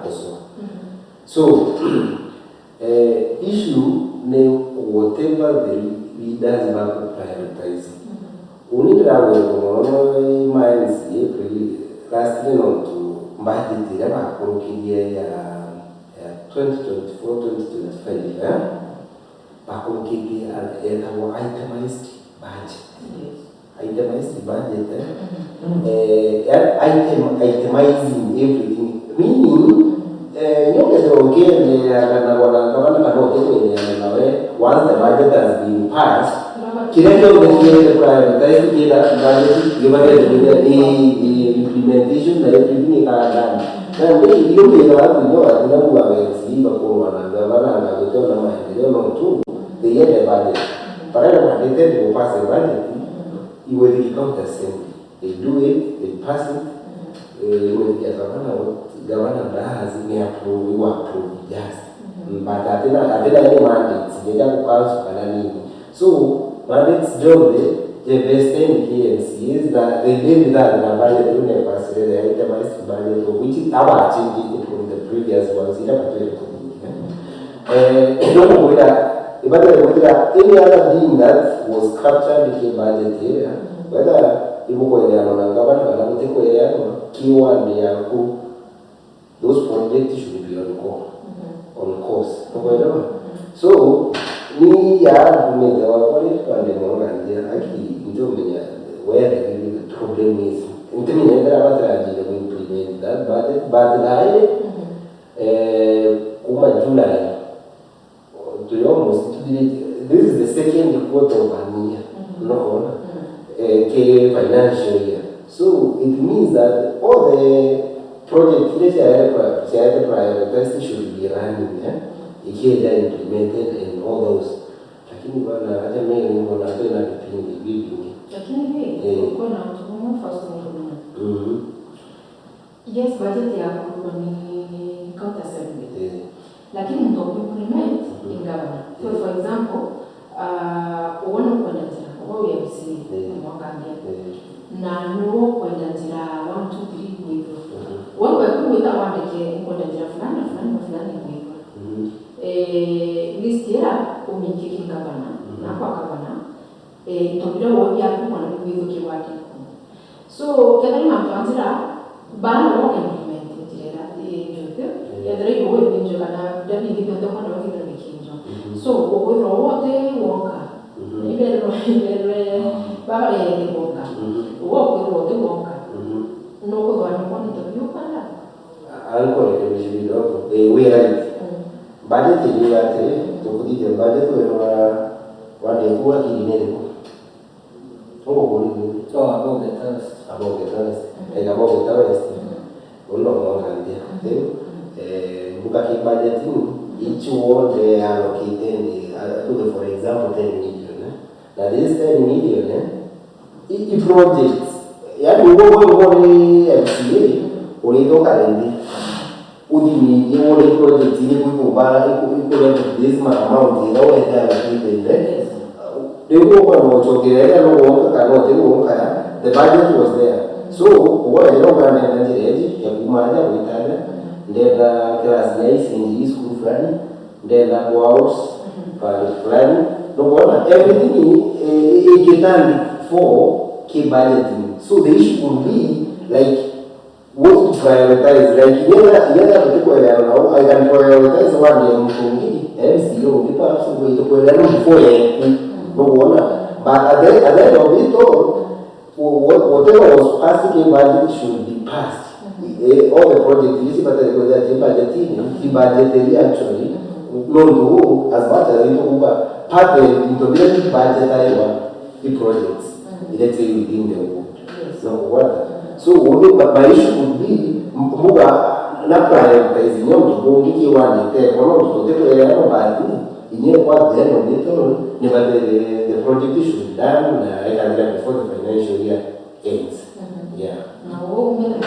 also. So, issue whatever the leaders want to prioritize. Only travel minds last year to budget the Bakuruki 2024-2025. Bakuruki and our itemized budget. Itemized budget. Itemizing everything. Meaning, once the budget has been passed, implementation and everything done. They had a budget. But they tend to pass a budget. You will become the same. They do it, they pass it. Governor does may approve, you approve, yes. But I think any mandates, they don't pass so mandates job the best thing here is that they did that in a budget during the past year, the itemized budget, which is our changing from the previous ones. In any other thing that was captured in the budget here, whether people go there on a government, they go there, keyword, they are those projects should be on course. So, we are doing the actually where the problem is. Implement that budget, but July to almost this is the second quarter of an year, financial year. So it means that all the projects that prioritized should be running, here implemented and all those. Lakini bwana hata mimi mbona tena kipindi vipi? Lakini uko na mtu first one. Yes, budget ya ni counter assembly. Lakini mtu implement ingawa. For example, uone kwenda tena kwa UMC mwaka ndio. Na nuo kwenda tena 1 2 3 hivyo. Wao wandike ngode njira fulani kuipa list ya umikiki gavana na kwa gavana tobira wo ya kumana bigo kiwati so kadari mampanzira bana wo implement njira jote ya dare wo binjo kana dani ndi ndo kwa ndo kidra bikinjo so wo wote wonka ibero baba ya ndi wonka wo wote wonka no ko bana kwa ndo yukana alko ne bijido we right budget ni yate to kudije budget we wa de kwa kilinere ko ko So above the test. Uno mwangalia. Buka budgeting each ward they allocated for example 10 million. Now this 10 million each project yani wewe MCA ulitoka ndio udini wale project ile kubara iko this amount ile wao allocated they go on chogelea no wonka kana wonka the budget was there so what I don't want to energy ya kumanya uitana ndenda class ya isingi school friend ndenda house friend no bona everything getting for key budgeting so the issue would be like what to prioritize like yenda kutokuelewa I can prioritize one ya mtungi MCO ndipo absolutely kuelewa before no wonder. But at the end of it all, whatever was passed in budget should be passed. All the projects, you see, but the budget actually, no, as much as it was part of the budget, the projects, let's say within the world. No wonder. So, my issue would be, not prioritizing, to go get you one, to take what the end of it all, the project should be done before the financial year ends. Yeah. Na wewe umeenda kwa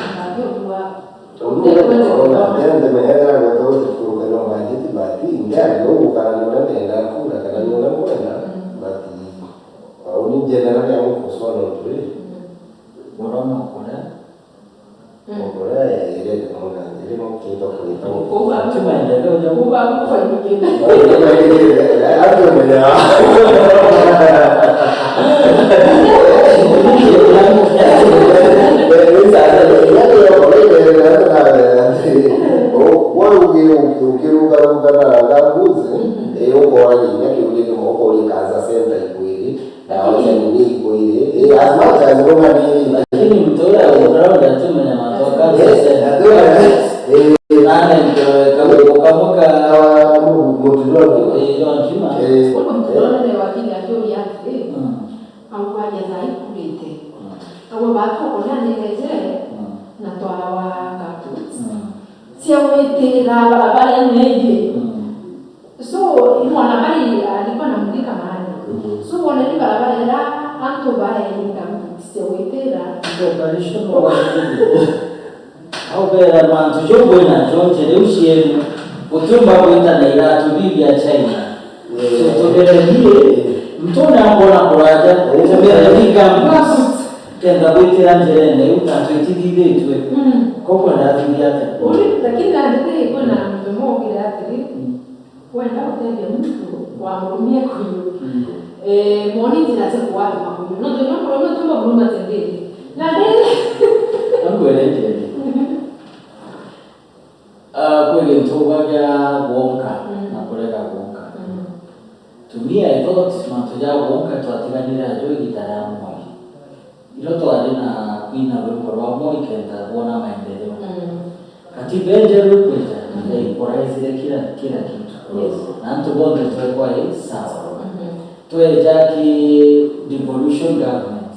devolution government.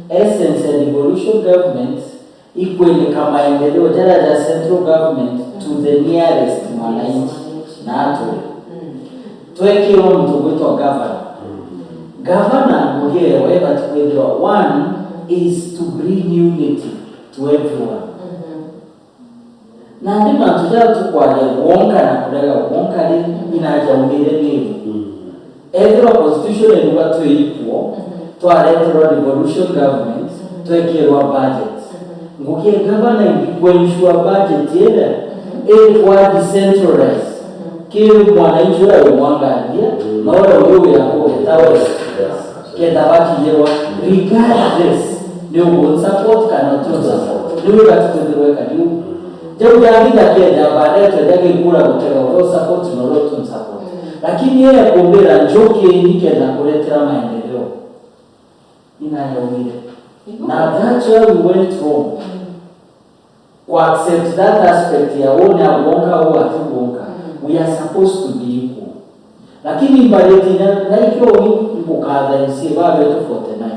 Essence ya devolution government equally kama maendeleo ya central government to the nearest mwananchi na atole. Tuweke mtu kuitwa governor. Governor mwenyewe weba tukwendwa one is to bring unity to everyone. Na ndima tujao tukwale wonka na kulega wonka inaja umire nivu. Every constitution ni watu equal to electoral devolution government to equal budget. ngukie gavana ingekuensure budget yele kwa decentralized kile mwananchi wao mwangalia na wale wao yako tawe kenda baki yewa regardless ndio support kana tu support ndio katuweka ndio jambo jingine kenda baadaye tunataka kula kutoka wao support na wao support lakini yeye kuombea njoke nike na kuleta maendeleo inayoumile na that's where we went wrong to accept that aspect ya one abonga au atubonga we are supposed to be equal lakini mbaleti na ikiwa ukadha msiba betu 49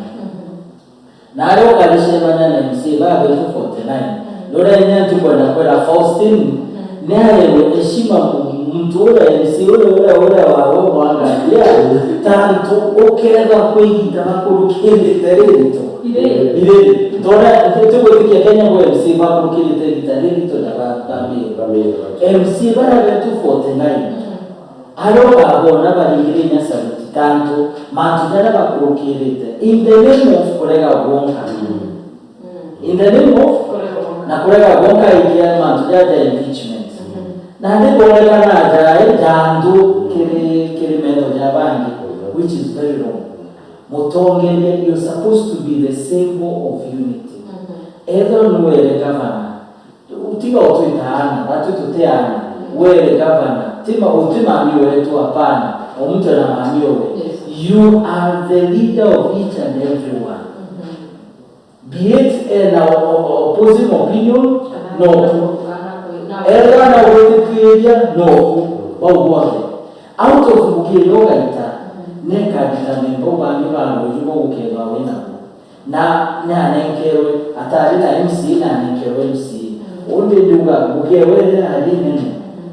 na leo kalisema na msiba betu 49 lora yenyewe tuko na kwenda Faustin naye heshima mtu ule ule wao mwangalia tanto okera kwinda bakurukire terito ile dora tuko tikia Kenya kwa MC bakurukire terito na bambi MC bara betu 49 alo abona balingire nya sabiti tanto mantu dara bakurukire in the name of kolega wonka in the name of na kolega wonka ikia mantu dara impeachment na ndipo wala na jandu kile meno jabangi which is very wrong motongende you're supposed to be the symbol of unity either nwele governor utiba utitana watu tuteana wewe governor tima utima miwe tu hapana mtu na mamio you are the leader of each and everyone be it an opposing opinion no era na wewe no wauone out of bukiloga ita neka ditamembo bangi bangojumo bukelo wena na nenkewe atari na MC na nenkewe MC onde duga bukewe na nene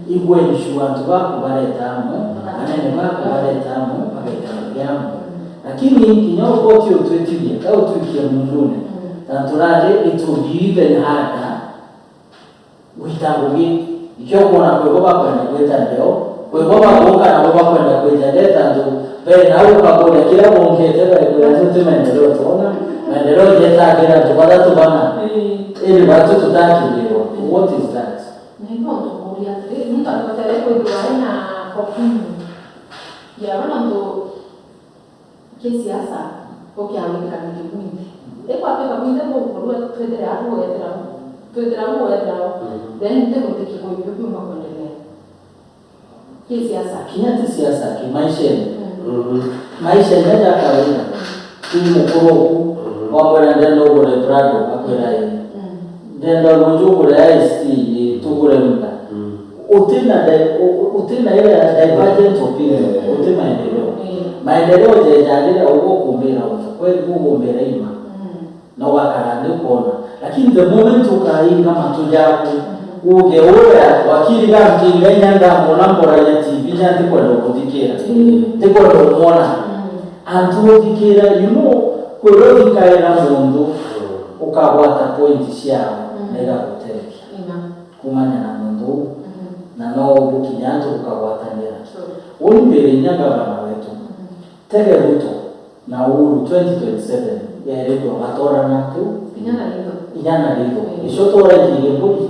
igwe nshuantu bakubaletamu anene bakubaletamu pakaitambiamu lakini kinyogo kyo twetibye au twikie mundune tanturade it will be even harder witangugi ikyo kona kweba kwenda kweta leo kweba bonga na kweba kwenda kweta leta ndo bale na ukaboda kila bongete bale kwa zote maendeleo tuona maendeleo yeta kila tupata tubana ili watu tutaki leo what is that ndio tukulia mtu anapotaka kujua na opinion ya wana ndo kisiasa kwa aweka kwenye kwa pepa mwinde kwa federal then ndio kwa hiyo kwa kuendelea kisiasa kinyati siasa kimaisha maisha ya kawaida kimukuru wabona ndendo bore prado akwera yeye ndendo mujukuru ya ST tugure muda utina ile divergent opinion utima maendeleo jejalira uko kumbira kweli kugombera ima na wakarande kuona lakini the moment ukainga matujako ugeura wakili gamkinga nyanda monambora ya TV nyandi kwa ndokudikira ndiko ndomona antudikira you know kolodikaira mundu ukabwata point shao nega kutereki kumanya na mundu na no bukinyanto ukabwatanira uri mbere nyanga bana wetu tege ruto na uru 2027 ya redo atora natu inyana lido ishotora ngigembuki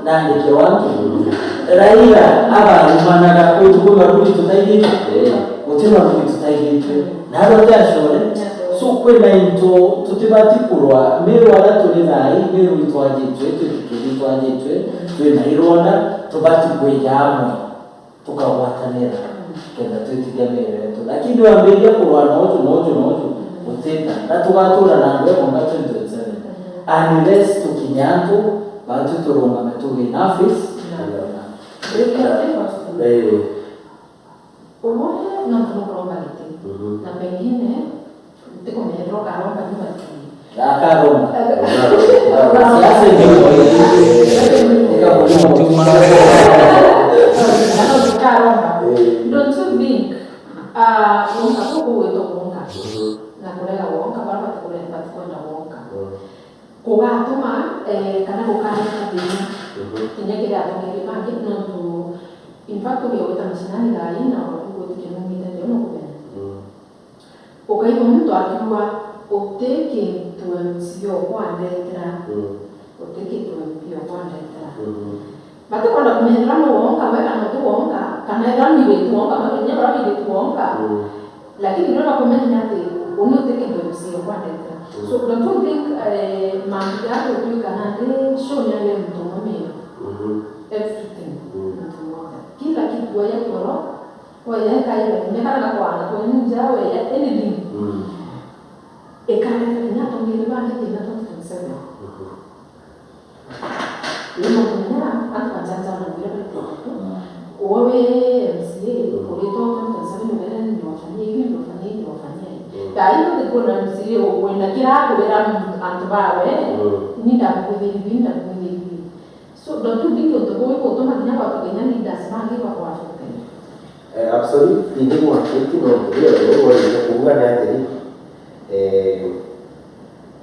nandi kiwantu raia aba umanaga kutukuma rudi tutaigite utima rudi tutaigite naro cyashore so kwena into tutibatikurwa mero araturiza mero bitwagitwe tukitwagitwe twena ironda tubatikwe yamwe tukawatanira kenda twitigamere tu lakini wamberia kurwana nojo uteka na tugatura na ngwe kwa 2027 unless tukinyanto batu turunga metuge nafis leo umoja na tunaomba na pengine tuko mmeroka romba nyuma akaromba don't you think unataka kuweto kuonga na kulega uonga bado atakuleta kwenda uonga kwa tuma kana kukana kabisa kinyekera atongere maki no tu in fact we weta msinani la ina au kwa tukeno mita ndio no kupenda ukaiko mtu akiwa uteke tuamsio kwa letra uteke tuamsio kwa letra batu kwenda kumenyera muonga weka no tuonga kana ira ni tuonga makenya bara ni tuonga lakini ndio kumenya ati unoteke tuamsio kwa letra so don't think mambo yako tu kana show ni ile mtu mmoja everything kila kitu waya koro waya kaya ni kana kwa kwa nja waya anything ekana tena tongeni bana tena tutasema leo kuna hata jaza na bila kitu wewe MCA kulitoa tutasema ni wewe ndio wafanyie hivi ndio wafanyie Kaya itu kuna msiri wena kira kubera antubawe ni ndakuthiribinda kuthiribi so don't you think to go to matina kwa Kenya ni dasmangi kwa Afrika absolutely ni mwafiki no ndio wale kuungana yake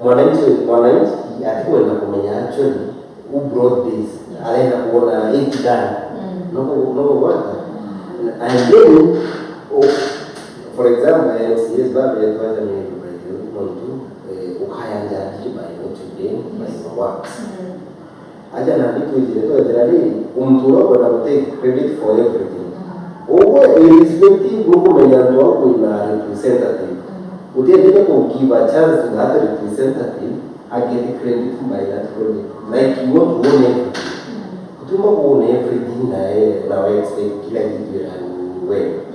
mwananchi atakuwa na kumenya actually who brought this anaenda kuona hiki gani no what and then for example MCA's baada ya kwanza ni mtu ukayanja by today by works aja na vitu hizi ndio generally mtu wako anatake credit for everything irrespective huko mwenendo wako ina representative utiendeke give a chance to that representative I get credit by that project like you want to own everything kutuma own everything na we expect kila kitu ya wewe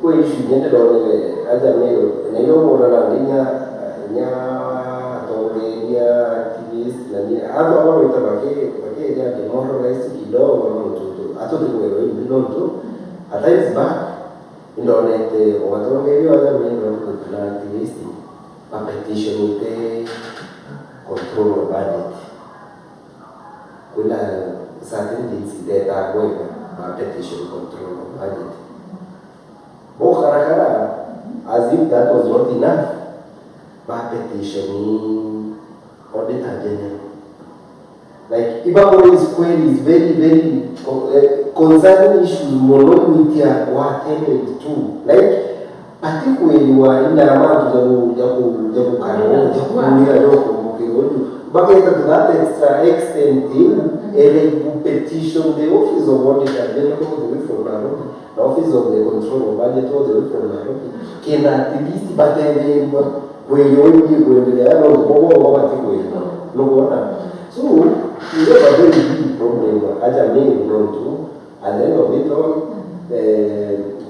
kwa hiyo shujende dole aja mero na hiyo mbona nya togeria activist na ni hapo hapo itabaki ya demoralized kidogo mtu atotuwero ndio mtu ataiz back ndio nete watogeria wale mero kuna activist a petition ute control of budget kuna certain things that are going a petition control of budget as if that was not enough, by petitioning Auditor General. Like Ibabo's query is very concerning issues monopoly were attended to. Like particularly in the amount of but to that extent, a petition the office of Auditor General from Nairobi. The office of the control of budget was the from Nairobi. Can at least but then when you kuendelea na mbogo wa tikwenda. So we have a very big problem. Aja mimi mtu at the end of it all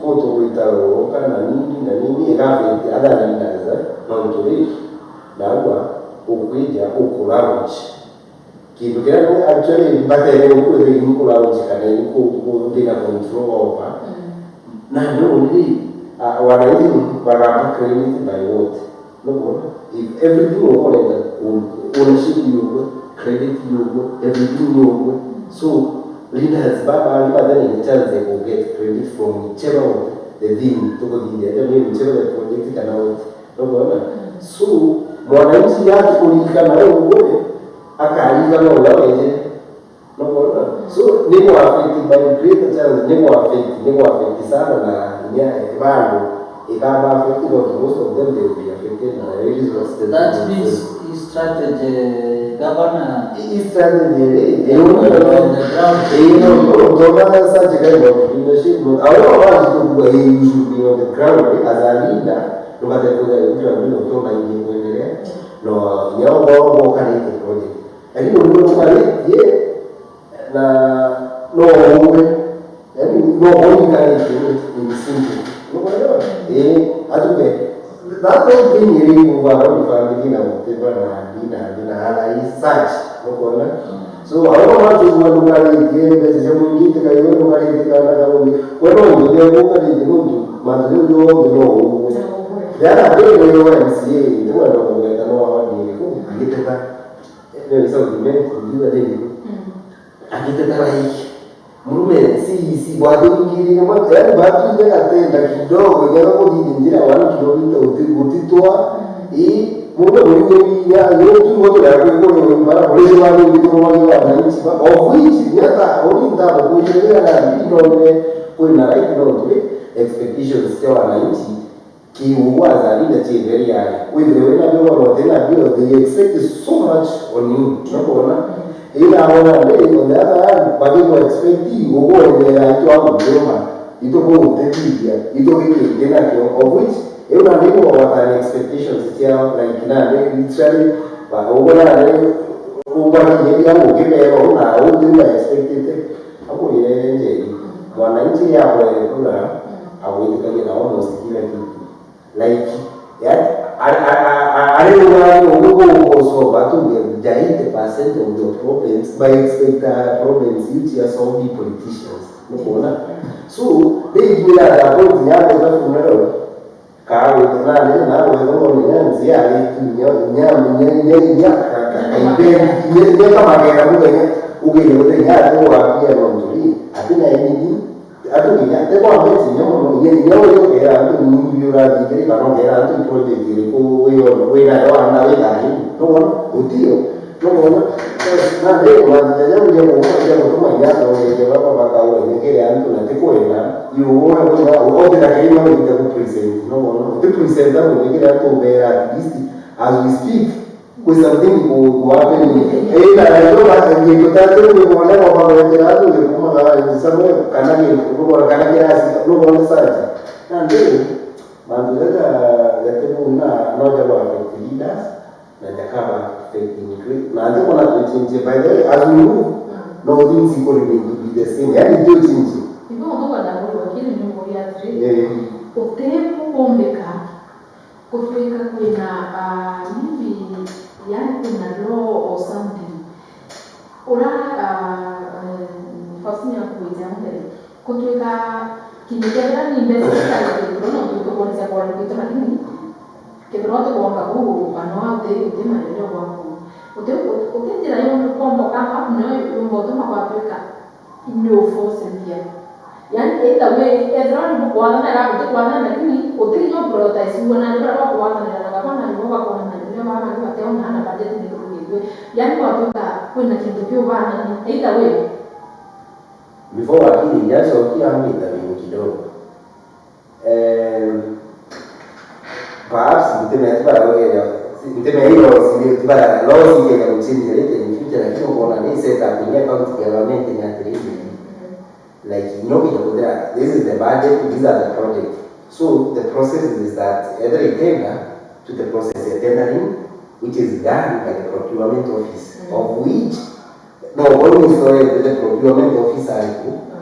koto witaroka na nini ikafi ada ndaza mtu dawa ukuja ukulaunch kitu gani actually mpaka leo uko launch kana uko bila control over na ndio ni wananchi wanapata credit by what no if everything was ownership you credit you everything you so leaders baba baada ni chance to get credit from whichever the thing to go in there then whichever the project kana no so mwananchi yake kulikana wewe wewe akaaliza na wewe no so ni affected by greater chance ni affected sana na bado ikaba affected most of them they will be affected na really that means his strategy governor his strategy on the ground governor such kind of leadership our want to go he should be on the ground as a leader no matter what kutoka nje kuendelea no yao kanite project lakini ndio kanite na no yani no kanite ni simple no atuke that don't bring really move around family na whatever na hala is such no so hawa watu wanalokali basi mwingine kayo lokali kana kama wewe ndio kanite mtu maendeleo ndio Dada ndio MCA ndio anaongea na wao ndio akitaka ndio sawa ndio ndio akitaka hiki mume si bado ngiri kama yani bado ndio atenda kidogo ndio kujinjira wale kilomita utitoa mume mwenye ya yote moto ya kwa mbara polisi wale ndio wale wananchi ofisi hata olinda kujenga na ndio kwa na right ndio expectations kwa wananchi Ki was a leader very high. With the way they expect so much on you. On the other hand, but people expect you go there to have you to go to the you to get of which everyone people what an expectations like it's very but over maybe I will give everyone now do expected hapo ile wananchi hapo kuna awezi almost kila kitu like I don't know also but to get 80% of the problems by expect problems which are solved politicians. So they give that about the other funeral. Car with na wewe ni nyanzi kama gera mwenye ugeyote yako pia nzuri atina hivi atukinya tebo ameti nyomo gera ndio muyura digiri kana gera ndio project ile ko wewe na wana wewe no utio no na leo mwanzo ndio kama yako wewe baba baka wewe ngere antu na tikoena you all the game with the present no the present that we get to bear at least as we speak with something go happen na ndio ndio ndio kuona kwamba wewe ndio kama sababu kana kiasi ndio sasa na ndio mambo ya moja wa leaders na jakaba na ndio kuna change by the way as we move no things equal to be the same yani ndio change hivyo ndio wakili ni mmoja tu utepo bombeka kufika kuna hivi yani kuna law or something ora fasina kuja mbele kutoka kimejana ni investigator ndio ndio kuanza kwa kitu lakini kibroto kwa kabu anao de maneno wako utendira yo kombo kama no mboto makwapeka ndio force ndia yani eta we edron kwa na rabu kwa na lakini utinyo prioritize uona ndio kwa na kama ndio kwa na ndio mama ndio atao na budget ni kwa yani kwa kuna kitu kio bana eta we before akili jaso kiamita ni kidogo perhaps niteme tibara laws ile ya uchini ile ni future lakini unaona ni set up ni account government ni atilizi like this is the budget, these are the projects. So the process is that every tender to the process of tendering, which is done by the procurement office, of which no always the procurement officer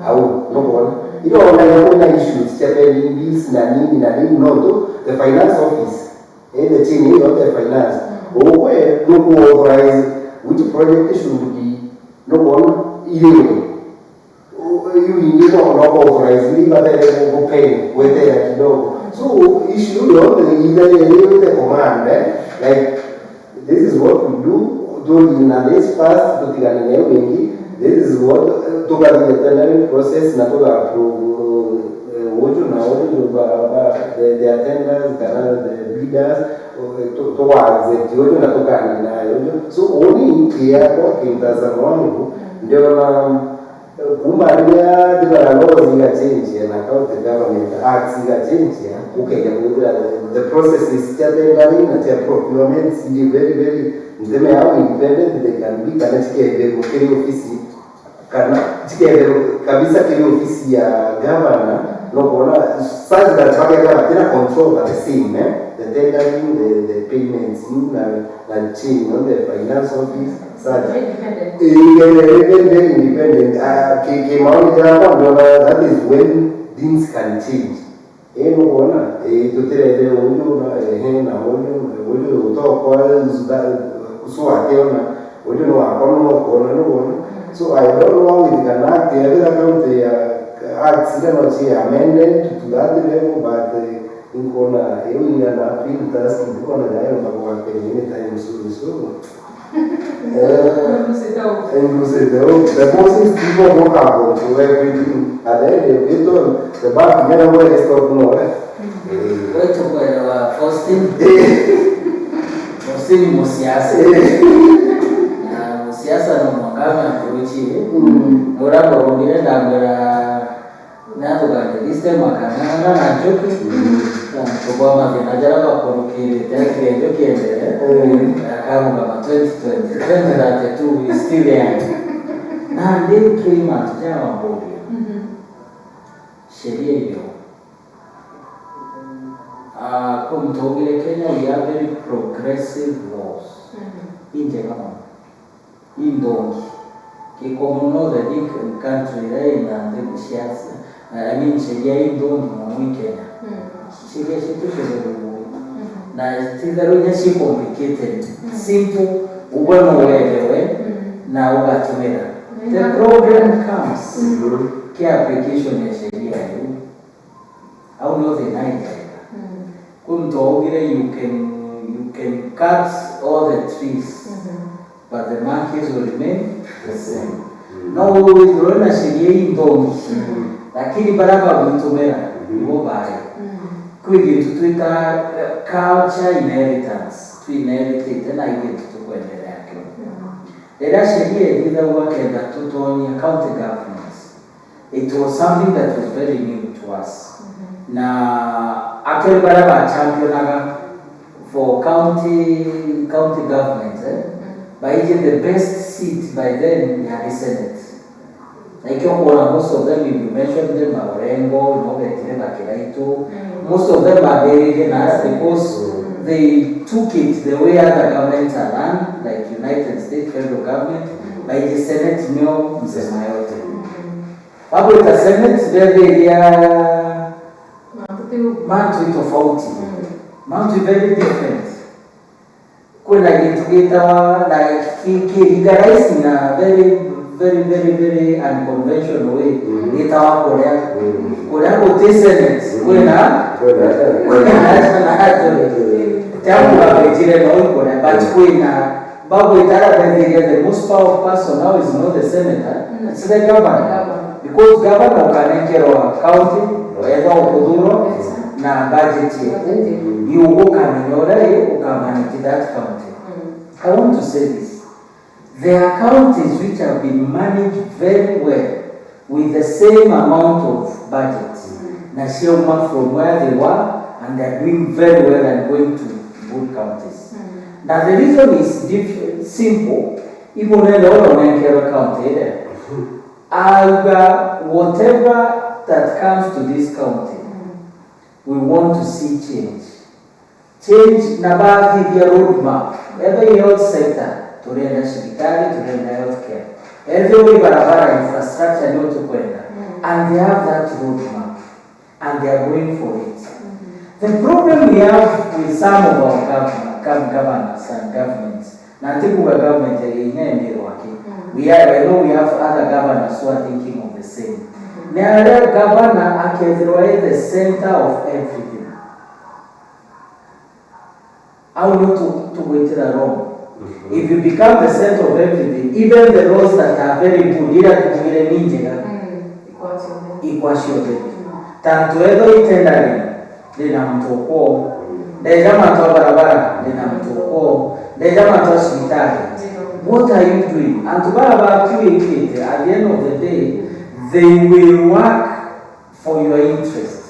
you know when issues chapter bills na nini no the finance office the team of the finance where no authorize which project should be no one illegal you know authorize but they pay with there kidogo so issue either the command like this is what we do in this fast tutigane wengi this is what toka the tendering process na toka approve the attenders the leaders towards the na toka nayo so only here kwa kimtazamo wangu ndio na kumaria the laws ina change na county government acts ina change okay the process is tendering na procurement is very ndeme hao independent they can be connected with the office kana kabisa kile ofisi ya governor no kuona such that whatever tena control at the same the tendering the payments na chain on the finance office such independent maoni hapa ndio that is when things can change no kuona tutere unyo na unyo utoko kusua tena unyo no akono kuona no so I don't know how it can act. The other account acts amended to that level, but in corner, you are not being tasked in the corner. I don't know what anytime soon. So, the process people work out to everything. At the end of it, the bank never is stop no. Wait to go Faustin Musiasa. Siasa no mwakama kuruchi mura borongire ndambera nato gande this time akana na joke kwa mazina jaraba kurukiri tekende kiendele kama 2032 is still young na ndio kilima tujao mbodi sheria hiyo kumtogile Kenya we have very progressive laws inje kama indongi kikomuno the big country right na the shares I mean sheria indongi mwa Kenya sheria chetu sheria na tidarunya si complicated simple ubona uelewe na ugatumira the problem comes ki application ya sheria hiyo au no the night kumtogile you can cut all the trees but the monkeys will remain the same no uliona sheria indongi lakini baraba kutumira ibo bare kwigi tutwita culture inheritance to inherit tena ile tukuendelea kwa sheria ile wakenda tutonia county governments it was something that was very new to us na akeli baraba championaga for county government by the best seat by then ya Senate like most of them you mentioned them Marengo most of them are very nice because they took it the way other governments are run like United States federal government by the Senate nyo msema yote hapo ita Senate there ya mantu tofauti mantu very different kuna kitu like kigaraisi na very unconventional way itawa Korea ko Senate kuna tamu abejire no Korea but kuna babu itara the most powerful person now is not the senator it's the governor because governor can kero county either ukuduro na budget you can manage that county. I want to say this. There are counties which have been managed very well with the same amount of budget. Nashioma from where they were and they are doing very well and going to good counties. Now the reason is simple. Even in Kero County, whatever that comes to this county, we want to see change. Change na baadhi ya roadmap. Every health sector, tunaenda hospitali, tunaenda healthcare. Every barabara infrastructure ndio tukwenda. And they have that roadmap. And they are going for it. The problem we have with some of our governors and governments, na tikuwa government we have other governors who are thinking of the same. Now governor akizroe the center of everything. How not to wait wrong. If you become the center of everything, even the laws that are very good, ila kutumile ninjega equation. Tanto edo itendani lina mtoko, deja matoa barabara lina mtoko, deja matoa hospitali. What are you doing? And to barabara kiwe at the end of the day, they will work for your interest.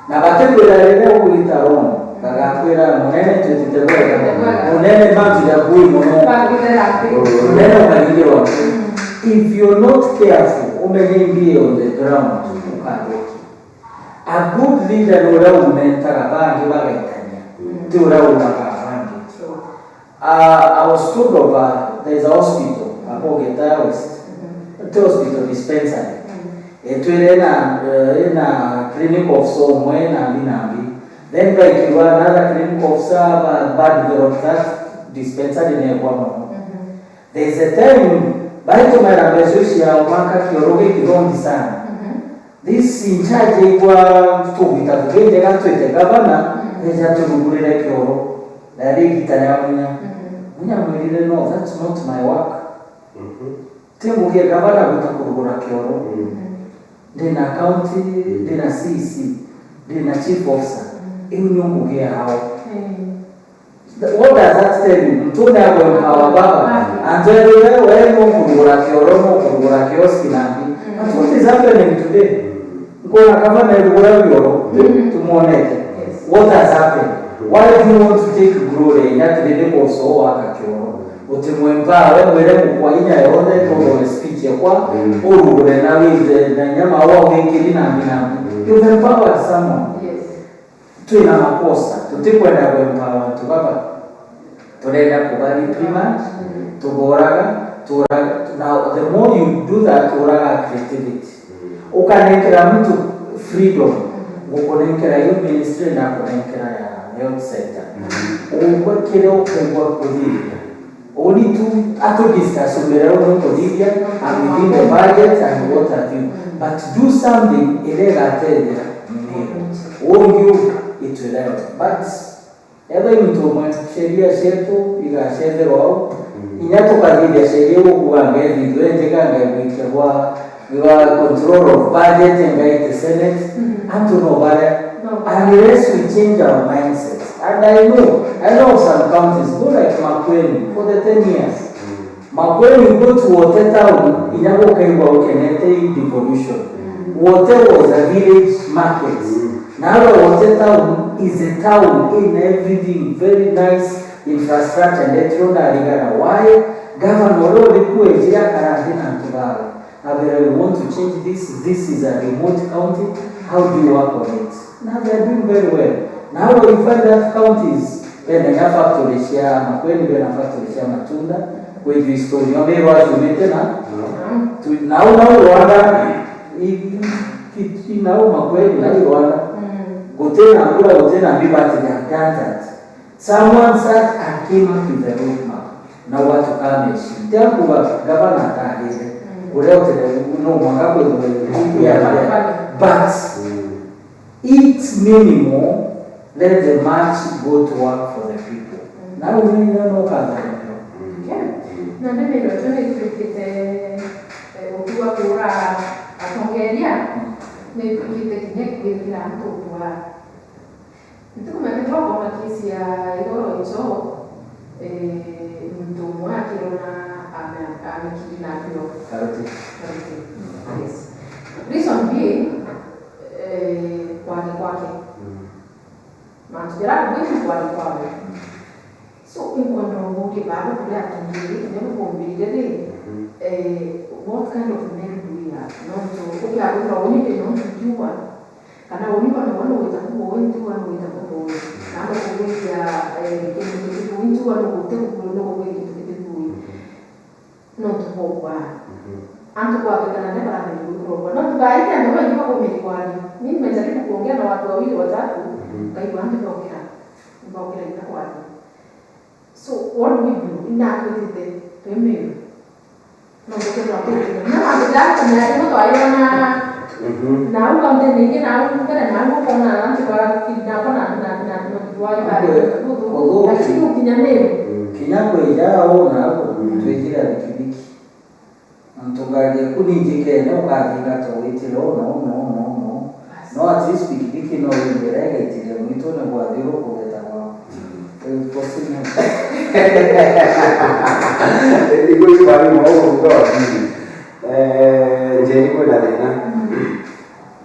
Na batekwela leo kuita wrong. Bagakwira munene tutitebeka munene bantu ya bui munene ukagiliwa. If you're not careful umelimbi on the ground ukadoki. A good leader ora umentara bangi bagaitania tura unakabangi. I was told of there's a hospital hapo Geta West, the hospital dispensary etwele na clinic of somewhere na binambi. Then like you are another clinic officer bad developed that dispensary in Ekwamo. There is a time by to my Rambesusia Waka Kioroge Kirondi sana. This in charge equal to with a great the governor, they have to do like Kioro. The Lady Tanamunya. We didn't know that's not my work. Timuke governor with a Kurura Kioro. Then a county, then a CC, then a chief officer. What does that tell you? Mtume hapo hawa baba anjeli wewe kugura kioromo kugura kioski nambi. What is happening today? Ngona kama na kugura kioro tumuoneke. what has happened? Why do you want to take glory that the name of so wakachoro? Utimwempa wewe kwa inya yote kwa speech kwa urugure na wize na nyama wao wengine na mina. You empower someone. Yes. Tuina makosa. Tutikwenda kuempower tu baba. Tunaenda kubali primat, tugoraga, now the more you do that, tugoraga creativity. Ukanekera mtu freedom. Ukonekera hiyo ministry na ukonekera ya health sector. Ukwekere ukengwa kudiria. Only to discuss on kudiria and within the budget and what have you. But do something illegal there. You it will help. But eba mtu sheria zetu ikasherwa inatoka sheria kuangalia video ndika kwa control of budget and the Senate and to know better. Unless we change our mindset. And I know some counties go like Makueni for the 10 years. Makueni go to Wote town inakokaiwa ukenete devolution. Wote was a village market. Now Wote town is a town in everything, very nice infrastructure and that's why Governor Olikuejia Karandina Kibara. We want to change this. This is a remote county. How do you work on it? Now they are doing very well. Now we find that counties when they have factory share, when they have factory share matunda, with this story, you may want to meet now. Now Rwanda, now Makweli, now Rwanda. Gotena, Gula, Gotena, Bibati, they have done that. Someone sat and came up with the roadmap. Now what to come is, tell Governor Tahir. But eat minimum, let the match go to work for the people. Now we don't know how to do. Na ndio ndio tunafikite ukiwa kura atongeria ni kite kinekira mtu kwa ndio kumekuwa kwa kesi ya igoro hicho mtu mwake na amekidnapiwa. Yes. Reason being kwake manjira kwetu kwake so inkondo ngoke baba kule atungiri ndio kumbirire what kind of men do we have no so okay I don't know no kujua kana uliwa na wale watakuwa wengi watakuwa na kuweza kitu wale watakuwa no tupokuwa antu kwa kana ndio bana ndio no tukaita ndio ndio kwa mikoani mimi nimejaribu kuongea na watu wawili watatu kaiwa antu kwa kila kwa so what do we do inakwete pembe no ndio kwa na ndio kama ndio ayona na uko mte ningi na uko kana na uko na antu kwa kidnapa na kwa hiyo lakini ukinyameni kinyako ijao na hapo tuijira kibiki mtungaje kunijike no katika tawitilo no at least kibiki no ingerega itile mwito na kwa dhiro kuleta wao possible ndio bali mwanzo kwa je niko na tena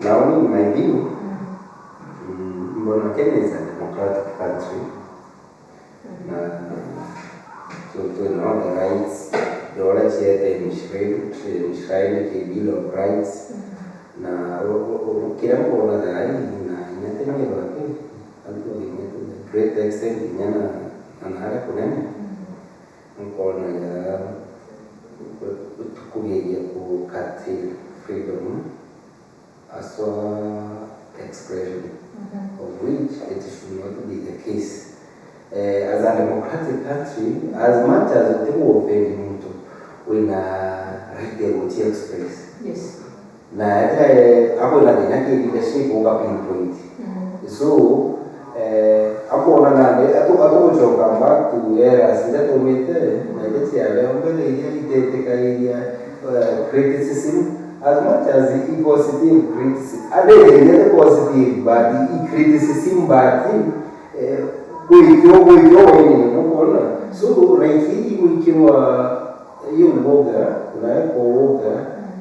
naoni my view mbona Kenya is a democratic country to know the rights, the rights here they enshrined the Bill of Rights. Na kila mtu anadai na inategemea wapi, alikuwa ni great extent nyana anara kunene mkono ya kukulia kukati freedom as expression of which it should not be the case. As a democratic country, as much as people offend mtu, we na right to express. Yes. Na hapo na leadership uga pinpoint. So hapo na atochoka back to era sida tumete na leti ya leo mbele ile itetekaiya criticism as much as the positive criticism. Ade positive but criticism but kuikiwa unaona so raisi ukiwa hiyo mboga unaweka uoga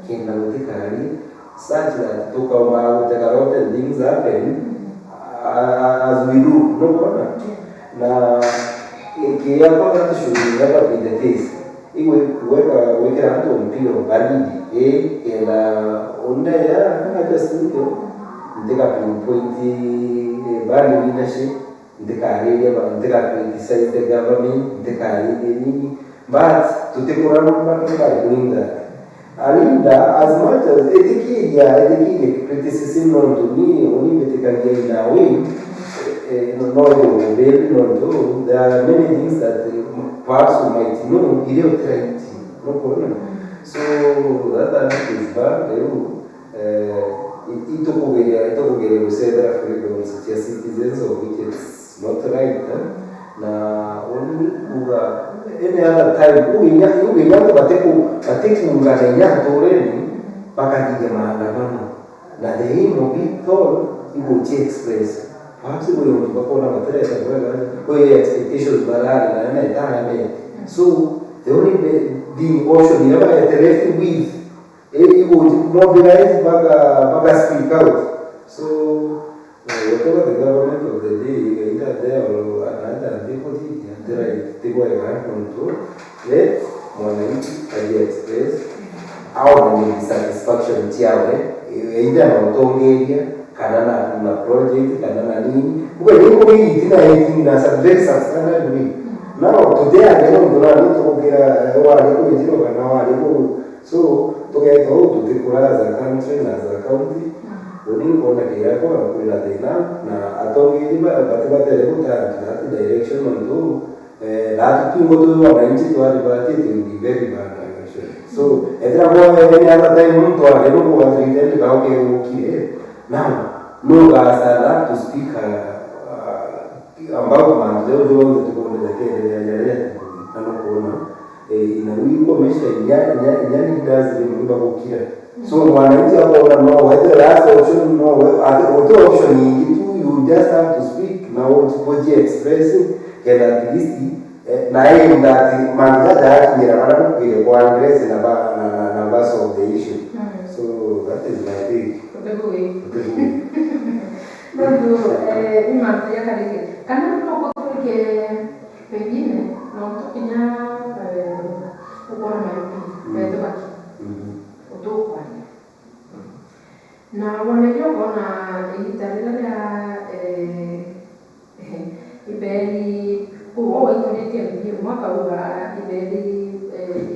kina utikari such that tukawa utakarote things happen as we do, no bona. Na ikiwa kwa shughuli hapa in the case iwe weka hata mpira baridi ila onda ya just ndika pinpoint bali leadership ndika area ndika criticize the government ndika area but tutekura mambo doing that alinda as much as etiki criticism no to me only betikagia in a way there are many things that perhaps you might know illiterate no problem so that is bad itokugere useda freedom such as citizens of which it's not right na only any other time uginya bateko ngana toreni bakajige maandamano na the aim of it all igo express perhaps we will go on a thread where expectations barari na itana so the only being option you never left with it would mobilize baga speak out so whatever the government of the day either there or another deputy they go around control let mwananchi express au ni satisfaction tiawe either wanatongelia kana na project kana na nini kwa hiyo hii tina very substantial way now today I don't know to get wale kwa jiro kana wale so together to the as a country na as a county oni kona kia kwa kwenda tena na atongeli batele kuta that direction ndo that tungo tu wananchi tu alibati ni very bad actually so edra kwa any other time mtu alelo kwa treated kwa ukile now no gasa to speak ambao maendeleo ndio tukuelekea yale tunapoona inawiwa mesha yani does remember kukira so mwananchi hapo no whether last option no other option nyingi tu you just have to speak na what you expressing get at least na yeye ndati manjaja yake mara kwa address na base of the issue so that is my take Ndio imani ya kale kana tunapokuwa pengine na tukinya ukona mayopi ndio baki utoka na wanajua kuna italia ya ibeli kwa itoletea ndio mwaka wa ibeli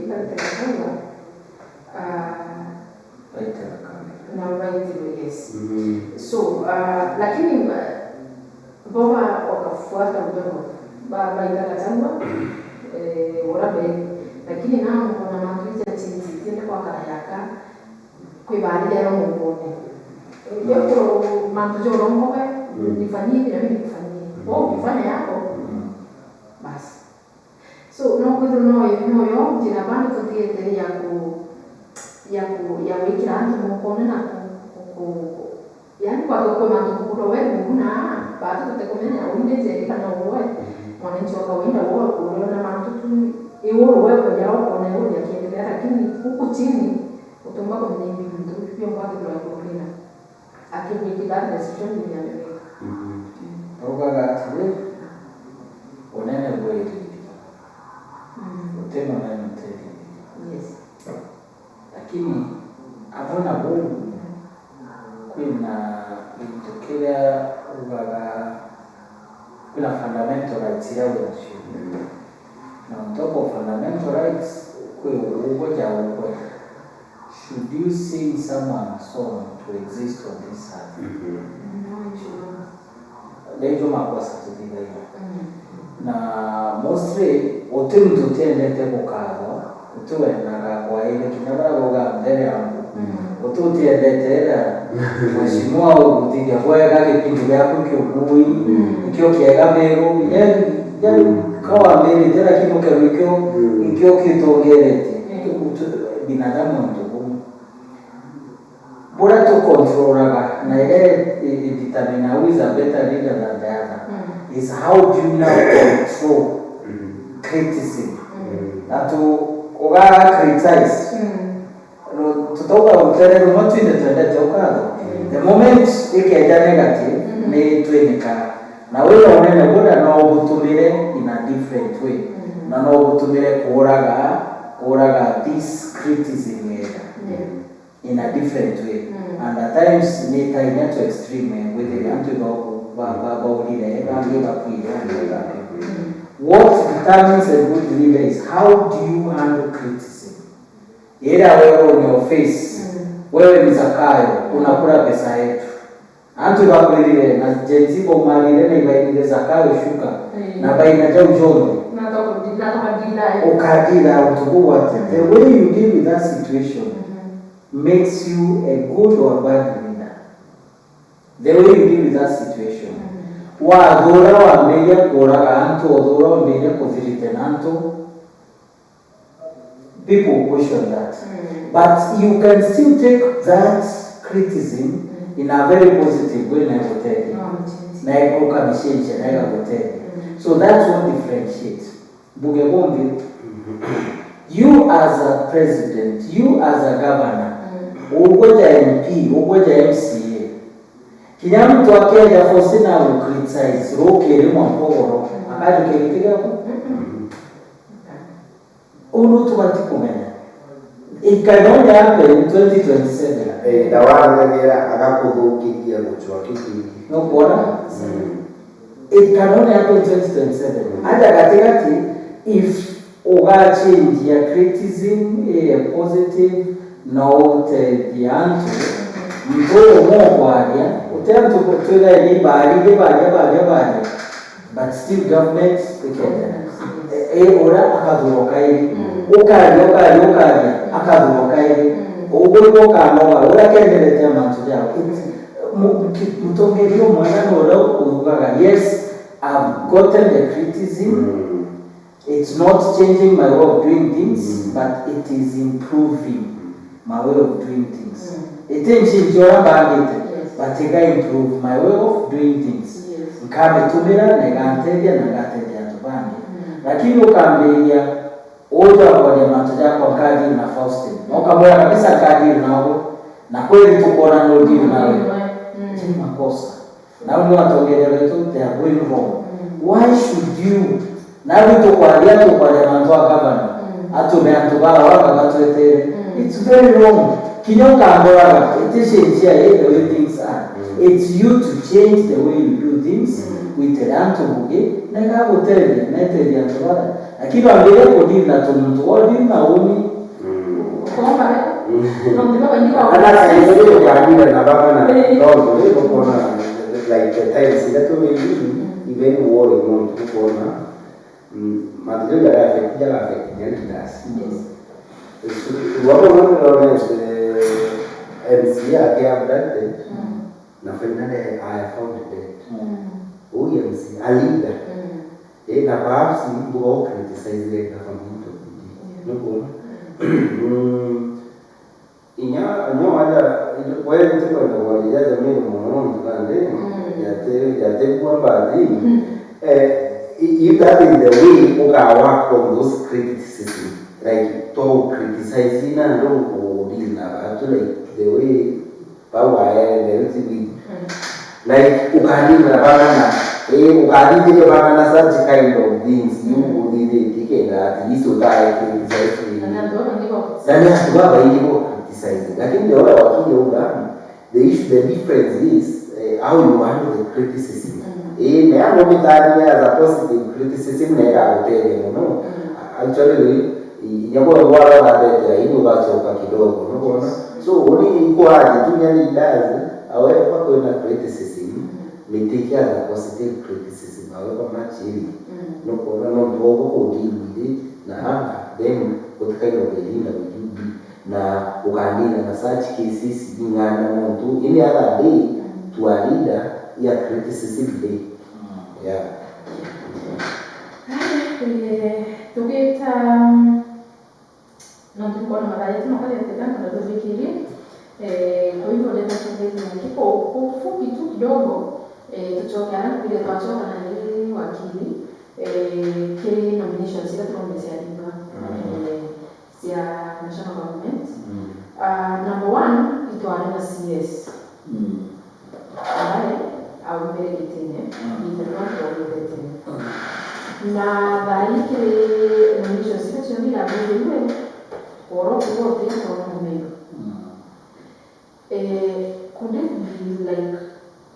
ikaleta na right yes so lakini baba wakafuata mdogo baba ikakatangwa warabe lakini nao kuna matuiza chini tena kwa karayaka kwibali ya ngomone yako mantujo ngombe nifanyie na mimi nifanyie wao kufanya yako basi so no kwenda no yo jina bani tukiendelea ya wiki na mkono na yani kwa kwa mtu wewe kuna baada tutekomenya unde kana wewe mwananchi wa kawaida wao kuona mtu tu iwo wewe kwa yao kwa na yule akiendelea lakini huku chini utomba kwa mwenye mtu pia mpaka kwa kuona akini kidada decision ni ya mimi ogaga tule onene boy utema na mtete yes lakini abona bomu kuna itokea ugaga kuna fundamental rights ya watu na on top of fundamental rights kwa ugoja ugo should you see someone so to exist on this earth ndio makosa tudiga na mostly wote tutendete kukado utuwe na kwa ile kinabara boga mbele yangu ututiendetera mheshimiwa ubutiga kwega kipindi yako kiugui ikyo kiegamero yani kwa mbele tena kimuke ikyo kitongerete binadamu ndugu bora to controlaga na ile determine who is a better leader than the other is how do you now control criticism that to criticize tutoka utere mmoja ndio tuende tukado the moment ikija negative ni tuenika na wewe onene boda no gutumire in a different way na no gutumire kuraga this criticism in a different way and at times ni time to extreme with the anti what determines a good leader is how do you handle criticism. Either wewe on your face wewe ni Zakayo unakula pesa yetu antu bakulile na jenzibo malile na ibaile Zakayo shuka na baina ja ujoni ukadila utukuwa the way you deal with that situation makes you a good or bad leader. The way you deal with that situation wa dora wa media kora antu dora wa media kuziritenanto people question that but you can still take that criticism in a very positive way na kutende na ikoka mishenje na kutende so that's what differentiates Bugebombi. You as a president, you as a governor, ugoja MP, ugoja MCA. Kinya mtu akija fosina u criticize roke limu mpogoro akadi kelitiga ko. Unu tubati kumenya. It can only happen in 2027. Dawara ngera akakuhukikia kuchwa kiki. No kuona? It can only happen in 2027. Hata katikati if Oga change your criticism a positive note the answer mtoro mwaria utanto kutola ni bali but still government ora akaduroka ili ukali akaduroka ili ubwo kanoga ora kendele tema tujao mutongerio mwana no urugaga yes I've gotten the criticism. It's not changing my way of doing things, but it is improving my way of doing things. It ain't change your habit, but it can improve my way of doing things. Nkabe tumira negantedia tubange. Lakini ukambelia ojo kwa matoja kwa kadi na Faustin. Ukamwona kabisa kadi nao na kweli tuko na no deal nawe. Ni makosa. Na wale watogelea wetu they are going wrong. Why should you nawe tukwalia manzo agabana atumeantubara wakagatuetere it's very wrong kinyoka ambora itishejia the way things are it's you to change the way you do things with the antubuge na ngabotele na tele antubara lakini ambele kodi na tumuntu wodi na umi kwamba ndio ndio ana sisi kabila na baba na ndio ndio kuna like the times that we even war in kuona material ya affect ya affect yani das wapo wanaona MCA kia brande na Fernande I found it MC alida na perhaps mbo criticize the government of the no inya wala wewe mteko ndo walijaza mimi mmono tukande yate kwamba if that is the way Oga work on those criticism, like to criticizing and don't deal now, actually the way power the way like Ugandi na banana, Ugandi the banana such kind of things you would need to take that is to die criticizing. Then you have to go by criticizing. Like in the other Uganda, the difference is how you handle the criticism. Me amo mitani as a positive criticism nega utele no actually yabo wala na dete ino bachoka kidogo no bona so oni iko aje tunyani dazi awe pako na criticism mitikia na positive criticism awe kwa machiri no bona no dogo ko dili na then what kind of leader would you be na ukandina na such cases ngana mtu any other day to a leader ya criticism day. Yeah. Tugeta na tulikuwa na madai tunakale tena tunafikiri kwa hivyo leo tunaweza kipo ufupi tu kidogo tuchokana vile tunachoka na ile wakili kile nomination sila tunaongezea lipa sia national government number 1 itoana CS au mbele kitene na thai kiri nisho sika chomira bure oro kuote kwa mumeo could it be like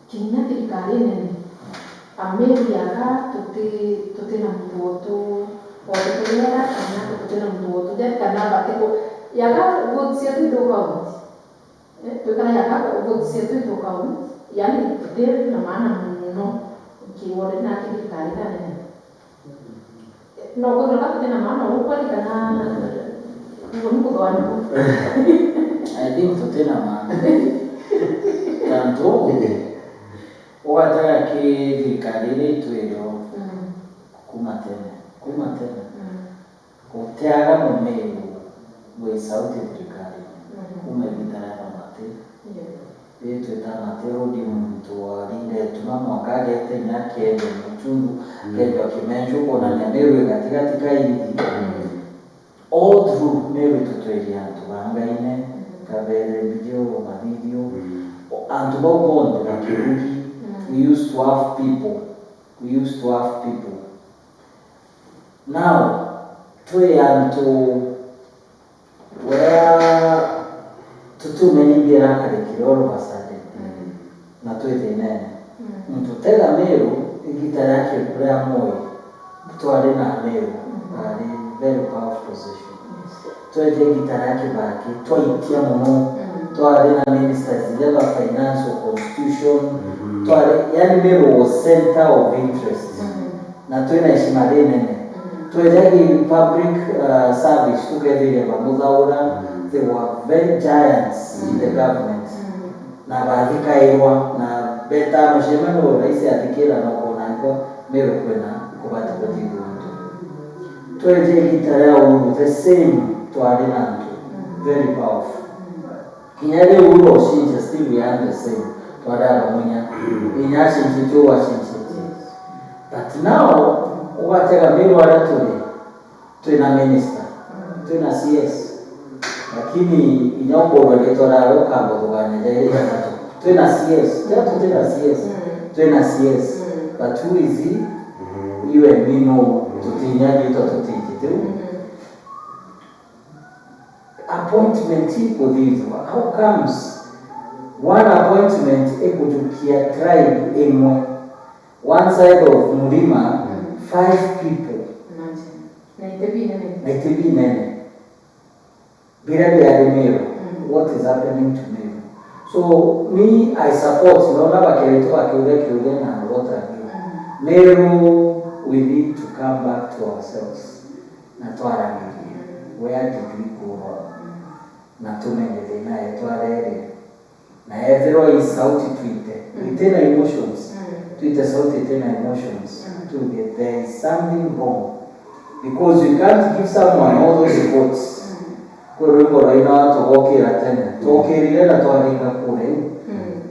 kinya thirikari nene ameri yaka tuti na mtuoto watekelea kana tuti na mtuoto jadi kana bateko yaka gutsia tu dokaut tukana yaka gutsia tu dokaut yani tuti na maana no kiwore na thirikari nene no kwa tuti na maana ukweli kana I think tutena maana tanto wataka kivikalile twero kumatena kutiaga mumeu we sauti vikali umevitana mate yetu tanatero di mtu walinde tunamwakaje tena kende mchungu kende kimenjo kona nyamewe katika hivi all through Mary tutuelia tuangaine kabele video and bond like we used to have people now to where tutu meningera kale kiroro basade na twete nene mtu tega Mary igitara yake kula moyo twale na Mary very powerful position. Twende gitara yake baki, twaitia muno, twale na ministers, zile finance or constitution, twale, yani Mary was center of interest. Na twena heshima nene. Twende public service together bamuzaura, they were very giants in the government. Na baadika iwa, na beta mshemano raisi atikira na kuonanko, Mary kwena kubata kujibu. Twende gitara the same to Arinanto, very powerful. Kinyale ulo shinje still we are the same to Adara Munya. Inyashi mchitu wa shinje. But now, uwatega miru waratule, tuina minister, tuina CS. Lakini inyoko waletora roka mbogwane, tuina CS, tuina CS. But who is he? You and me know tutinyaji tutiti. Appointment iko hivyo. How comes one appointment eko tukia tribe emwe one side of Mlima 5 people na itebi nene bila ya Mero? What is happening to me? So me I support naona bakeleto akiule na what are you Mero. We need to come back to ourselves. Na twarangirie. Where did we go wrong? Na tumenye na etwarere. Na everyone is sauti tweete. Tena emotions. Tweete sauti tena emotions. There is something wrong. Because we can't give someone all those votes. Kwa wimbo raina tokokera tena. Tokerire na twaringa kule.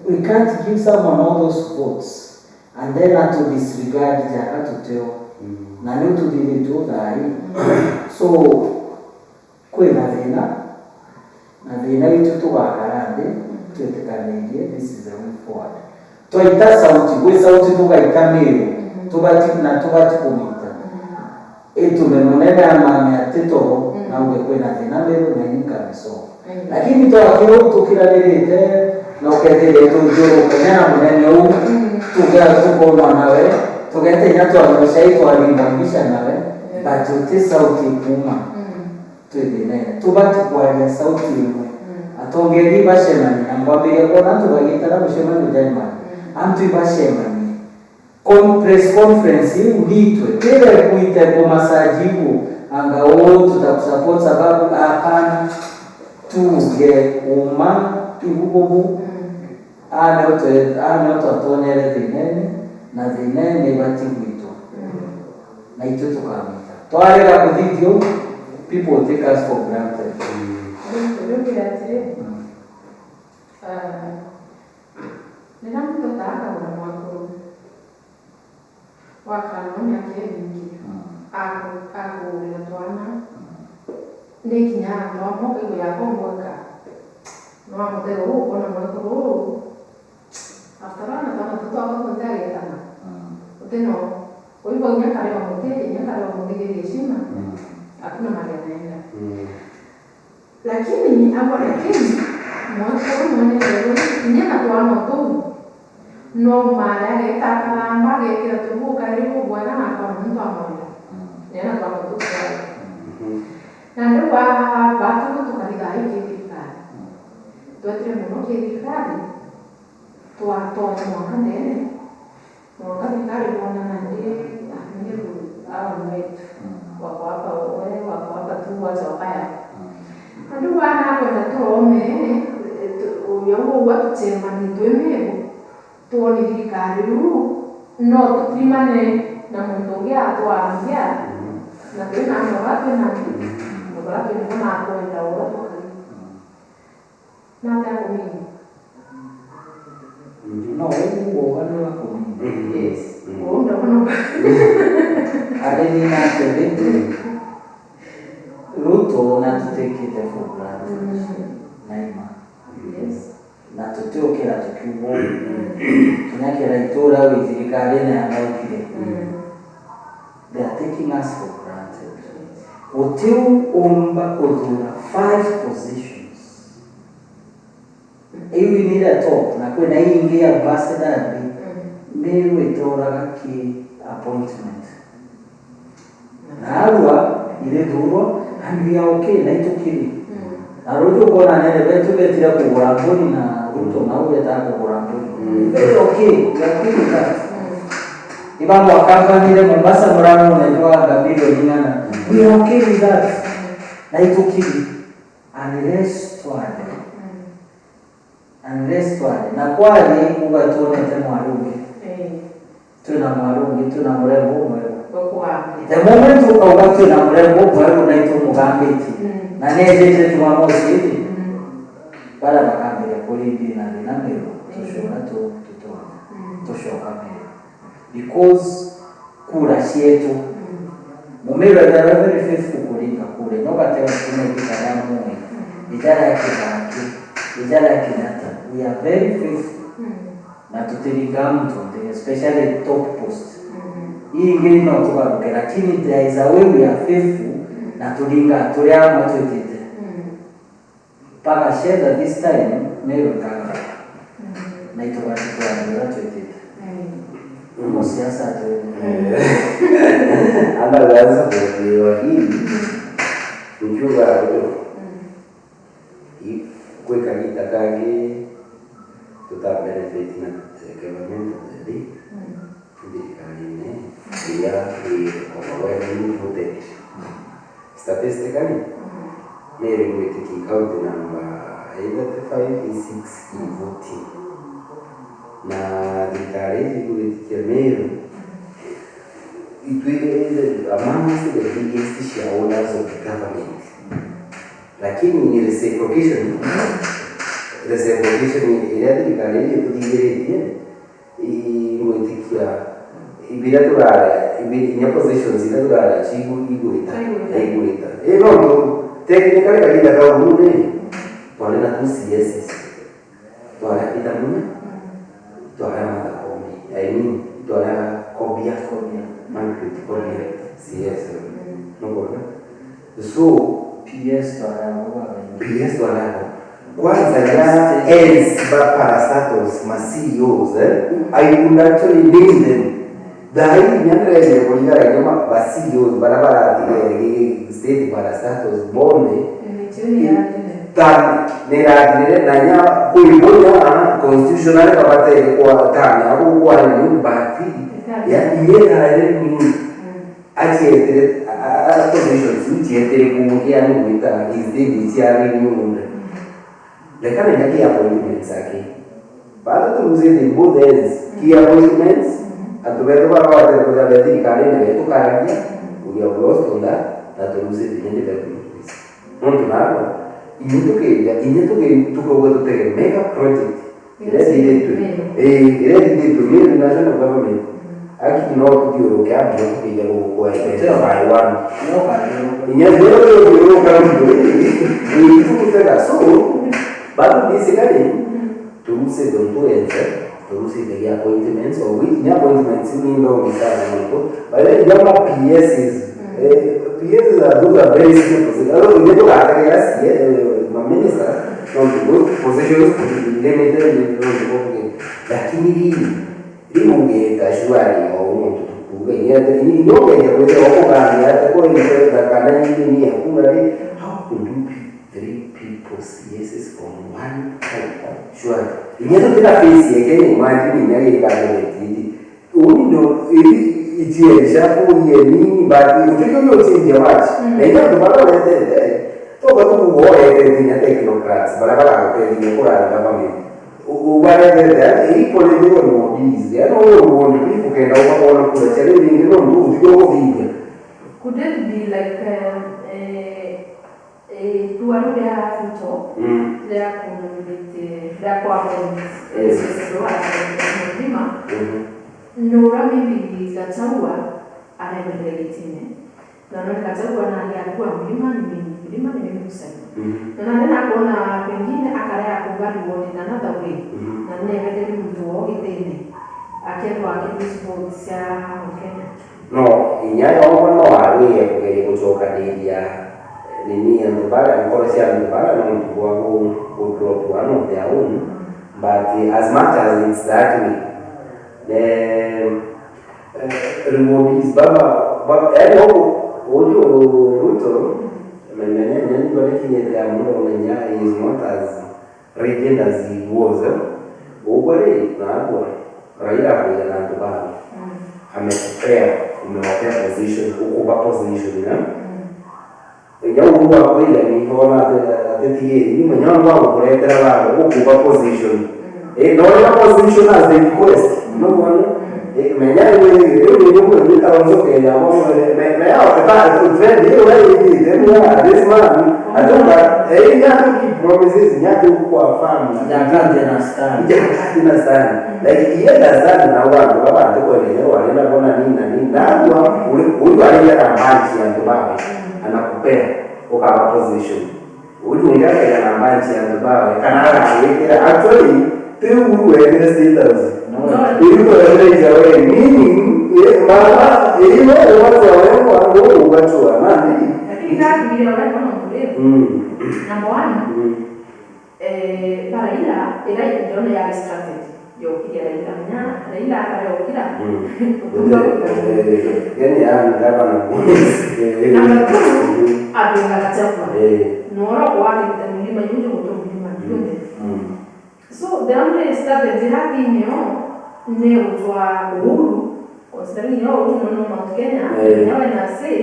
We can't give someone all those votes. And then to disregard jaka to tell na no to did to die. So kwena itu to bakarande to tekanege. This is the way forward. To ita sauti we sauti to gaita Mero to bati na to bati komita etu memonena mama ateto na we kwena tena Mero na nika so lakini to akiro to kilalete na ukadele to joro kana mwenye u tuko nawe tugete nyato aloshaito alimbisha nawe batote sauti kuma twedene tubati kwa sauti imwe atongeri bashemani ambabire kona tubagita na bashemani jama amtu bashemani press conference uitwe kile kuite kwa masajibu angao tutakusupport sababu hapana tuge uma ibububu ana tonyele dinene na dinene bati wito na ito tukamita twale la kuditio people take us for granted. Nina mtotaka wana mwako wakanoni yake mingi ako letwana ndiki nyara no mo ke ya komboka no mo te ro kona mo ko after ana tana tutoka ko tare tana uteno Kwa hivyo nyakale wa hoteli, nyakale wa hoteli heshima. Hakuna mahali anaenda. Lakini hapo mwaka leo nyaka kwa moto. No mara ya takalamba ya tubu karibu bwana na kwa mtu mmoja. Nena kwa moto kwa. Na ndio watu tukaligai kidikari. Tuatre mmoja kidikari. Tuato mwaka ndene. Mwaka kidikari bwana na ndiye amenyeru au wetu. Wako hapa tu wazo haya. Ndio wana kwenda tuome uyo watu sema ni twemego. Tuone kidikari no tukimane na muntu ya tuambia. Na tena watu na watu ni kama kwenda watu. Na ndio mimi. No, wewe wale wako. Yes. Ndio kuna. Adeni na tebete. Ruto na tutekete for granted. Naima. Yes. Na tutokera tukiwo. Tunakera itora wizirikale na amaikire. They are taking us for granted. Hotel omba kozura 5 positions. We need a talk. Na kwenda ingi ambassador Meru itora ki appointment. Na alwa ile duro and we are okay na itokiri. Na rojo kona nene betu betira kugura mboni na Ruto na uwe ta kugura mboni. Very okay. We are okay with that. Iba mwakamba nile Mombasa murano unajua gabilo nyingana. We are okay with that. Na itokiri. Unless tuade. Na kwali kuga tuone temwarungi. Tuna marungi, tuna mrembo mwero. The moment ukauga tuna mrembo mwero na ito mugambiti. Na nejeje tumamosi hivi. Bala bakambira kulindi na linamiro. Tushoka tutoa. Tushoka mbele. Because kura sietu. Mumero they are very faithful kulinga kule. Noka tewa kuna kitana mwe. Ijara ya kibaki. Ijara ya kinata. We are very faithful. Na tutiriga mtu, especially top post. Hii ingine na tukaruke, lakini there is a way we are faithful na tulinga, tuliama tuitite. Paka sheda this time, Meru kanga. Na itoka tukuwa tuitite. Umo siasa tuitite. Anda laza kwa hili, mchunga ajo. Kweka nitakangi, tuta benefit na government zedi kudikanine dia di overwhelming vote statistically Meru wetiki county number either 5 is 6 in voting na dikare wetiki Meru it is amongst the biggest shareholders of the government, lakini ni reciprocation ile dikare kudigereye ingwetikia ibira turara ibiri positions ile turara chigu igurita no technically kadida ka urune tole na CS tole itamunya tole mata kombi I mean tole kobia market kobia CS no bona so PS tole kwanza ya ends parastatos ma CEOs I would actually name them. Dai nyandere kulingana kama ba CEOs barabara state parastatos bonde tan nera nanya kuibonya constitutional kabate kwa tani au kwa ni bati ya yera ni ati positions uti kuongea ni kuita is the tiari ni lekana nyaki appointments zake baada tuuze ni both ends key appointments atubeto baba kwa beti kale ne beto kale we have lost on that na tuuze ni development non tunalo inyeto ke tuko wetu tege mega project ile ndio national government aki no kudio ke abyo kuja kwa identify one no kale inyeto kama ni tukutaka so but basically turuhusu donto yenze turusi the appointments or which appointments in no misano but the jama PSs PSs are those are very simple positions although they don't have yes my minister from the positions limited lakini hii ungeta shwari au mtu kuge ni ndio ya kuweza kuongea hata kwa ile kana nyingi ni hakuna how could you pick 3 people's yeses from one type shwari ingezo tena face yake ni imagine ni yake kale tiji undo itie shafu ye nini bali ukiko yote maji na ndio tumara wote toka tu kuoe ni technocrats barabara kwa ni kwa government ubareze iko leo ni modizi yani wewe uone ukenda ukaona kule challenge ndio ndio kidogo vingi could it be like tuwarude hapo ya kumulete ya kwa mlima nora mimi kataua anaendelea na ndio kataua na alikuwa mlima ni mimi kusema na ndio naona pengine akarea kubali wote na another way na ndio ndio mtu wote tena akiwa sports ya Kenya no inyayo ono awe kutoka India nini mbara policy mbara na mtu wangu drop one of their own but as much as it's that way the removies baba eno ojo ruto menene bale kinyeza muno menya is not as rigid as he was obare na Raila kwa na tubaba amepea umewapea position ukupa position na ndio huwa kweli ni kuona atetie ni mwenyewe wao kuleta wao ukupa position ndio na position as the request no one mwenyewe ndio ndio kaanza kenya wao na yao kata trend hiyo wewe ndio this man atomba nyato ki promises nyato kwa farm na sana like yeye ndazana na wao baba ndio leo wanaenda kuona nini na nini na huyu alienda na banchi ya baba anakupea ukapa position huyu ungeka na banchi ya baba kana anaweka actually tu wewe status ilikuwa ile meaning mama ile watu wao watu nani lakini ndio wale number 1 Raila ndio ya strategy yo kia Raila akayokira yani ndaba na number 2 adonga kachapa noro wale mlima yule mlima yule so the only strategy haki ne utwa uhuru considering no Mount Kenya na say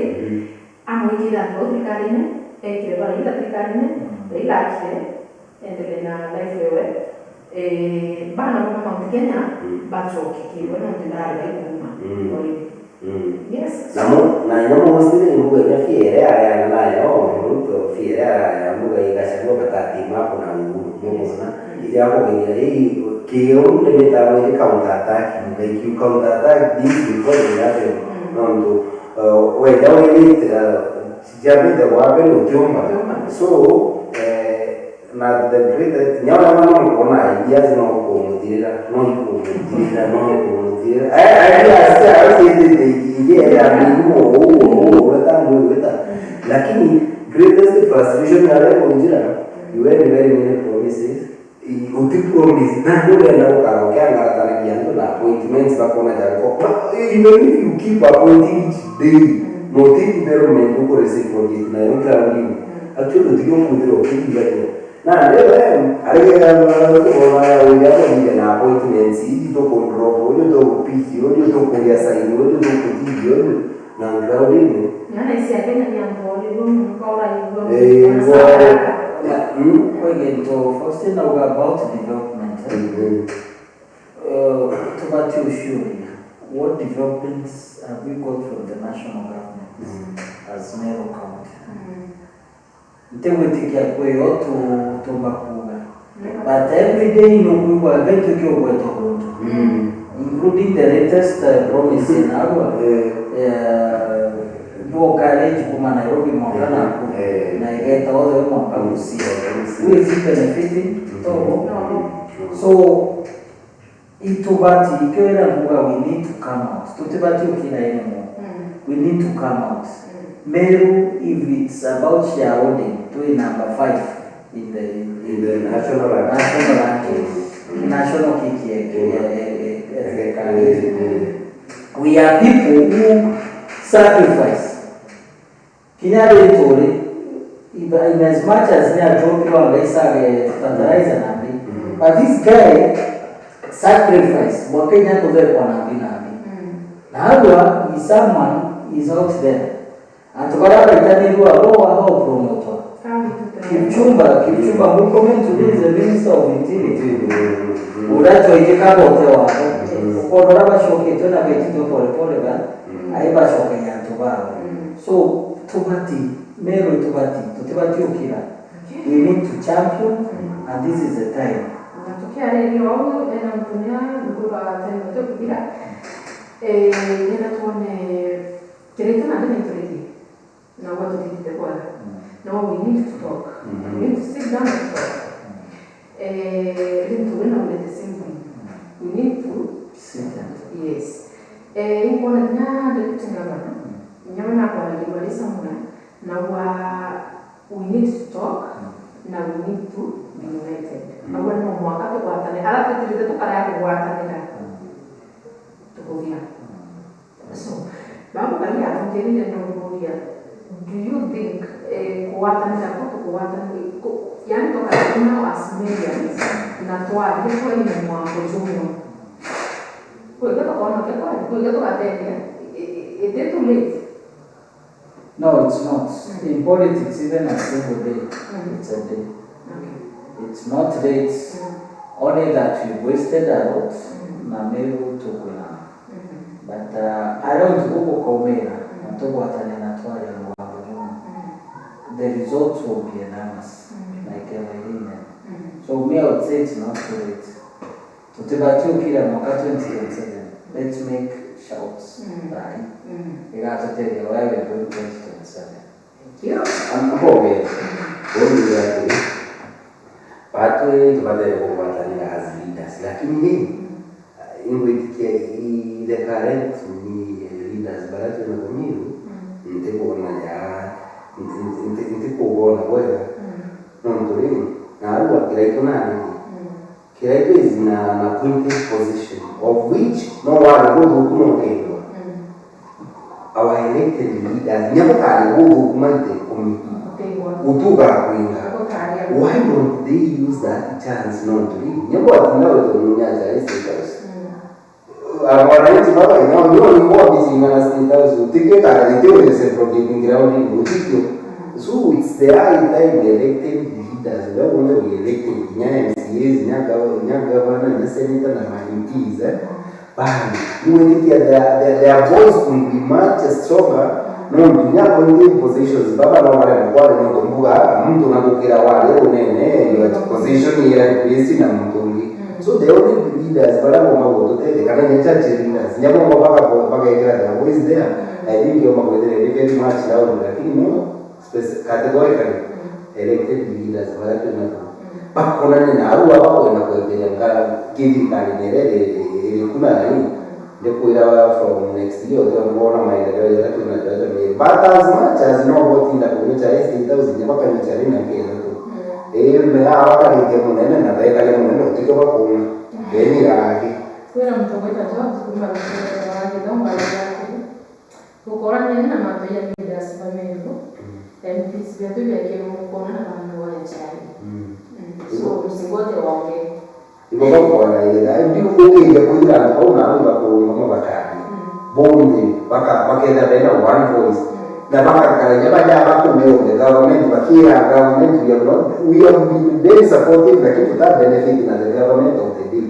amwikira ndo karine kile Raila tikarine Raila akire endelea na life wewe bana kwa Mount Kenya bachoki kile wana ndara kuma yes na ndio mostly mbuga ya fiere ya nayo mtu fiere ya mbuga ikashagwa batati mapo na ngumu sana ile hapo kwenye hii kio ndio mtawa ile counter attack like you counter attack this before the other no wewe jabi the wapen ukiomba so na the great nyawa mama kuna ideas no kumudira lakini greatest frustration ya leo njira you had very many promises promise na ndio ndio ukaongea tana kianzo na appointments bakona jako even if you keep appointing each day no development uko receive project na ndio ndio actually ndio ndio ndio na leo alienda kwa wale na appointments hizi to control hiyo to pitch hiyo to kulia sign hiyo to kutiji hiyo na ndio ndio na isi Kenya ni ambapo mkaora hivyo to first know about development to what you sure what developments have we got from the national government as Meru County ntegwetikia kweyo tumbakuga but every day we are going to go to including the latest promise in our college kuma Nairobi mwakana na igeta all the mwaka usi who is benefiting so itubati ikwera mbuga we need to come out. Tutibati ukina anymore. We need to come out. Meru, if it's about shareholding, to number 5 in the national ranking. National kiki. We are people who sacrifice. Kinyare tore, in as much as they are dropping on the fertilizer, but this guy sacrifice. Wakenya to their one. Now is someone is out there. And to whatever itani do a promoter. Kipchumba who comment today is the Minister of Interior. Uracho ikeka bote wako. Ukorora shoke tena betito pole ba. Aiba shoke yantu baba. So tubati mero tubati ukira. We need to champion and this is the time. Natokea leo ena mtunia ngura tena tukira. Nina tuone kireta na ndani turidi. Na watu tete kwa. Now we need to talk. We need to sit down and talk. We need to sit down. Yes. Impona na ndio kutangamana. Nyama kwa libalisa mwana. We need to talk. Now we need to be united. Awan mo mwaka to kwatane. Ala tutulite to kaya kuwatane na. Tukovia. So, bago kali atongeri ndio kukovia. Do you think kuwatane na kuwatane yani toka kama Asmedians na toa hiyo ni mwanzo jumu. Kwa hiyo toka tena. Is it too late? No, it's not. In politics, even a single day, it's a day. It's not late. Only that we wasted a lot. Mameru to Kuna. But I don't go Komera. The results will be enormous. Like everything. So me, I would say it's not too late. To Tibatu Kira Moka 2027. Let's make shouts. Right? You got to tell you why we're doing 2027. Yeah. I'm hoping. What do you like? But we have as leaders. Like in which the current leaders, but I don't know. Nitikuona wewe ndio na alwa kilaito nani kilaito is na appointed position of which no one go to kumokendo our elected leaders nyamukali go kumante kumi utuga kuinga why don't they use that chance not to lead nyambo atinao to munyaza isitasi wananchi baba inao ndio ni more busy na sitasi utikeka ndio ile project ground utikio. So it's the high time elected leaders. We are going to be elected MCAs, governor, senator, and MPs. But their voice will be much stronger. No, we are going to positions. Baba no wale mkwale no kumbuga mtu nakukira wale unene your position here based na mtungi. So the only leaders bala mwa wote kana nyacha leaders. Nyama baka ikira the voice there. I think you are going to very much loud lakini no categorically elected leaders bakonane nabo abakona kwegeranga kindi kandi nerere kuna nini ndekuira from next year utambona maendeleo ya tuna but as much as no vote in the community is 8000 mpaka ni 40 na kile tu me hapa ni kemo nene na weka ile munene utike bakona deni yake kwera mtogeta job kumba wake ndomba yake ukora nene na mapya leaders bamego MPs vyetu vya kimukono na mambo ya chai. So usingoje waongee. Ndio kwa ile ndio ukija kuila au naomba kuomba bakari. Bonde bakenda tena one voice. Na bakakala baada hapo leo the government bakira government we have been very supportive lakini that benefit na the government of the day.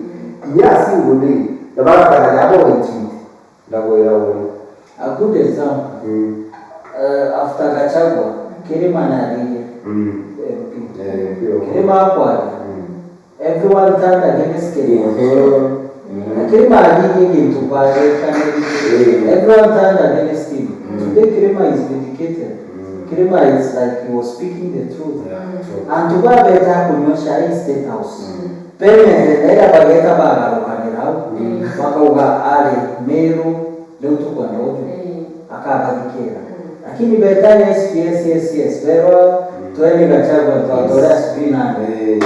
Yes, we will. Na bakakala hapo nchi. Ndio a good example. After Gachagua, Kirima na Rige. Kirima hapo. Everyone turned against Kirima. Kirima Rige into Bale, everyone turned against him. Today Kirima is vindicated. Kirima is like he was speaking the truth. True. And to go better kunyosha hii state house. Payment nenda bageta bagarukanira bakauga ali Meru leo tuko ndogo akabadikira. Lakini beta yes pero tueni gachagua tutatoa spina.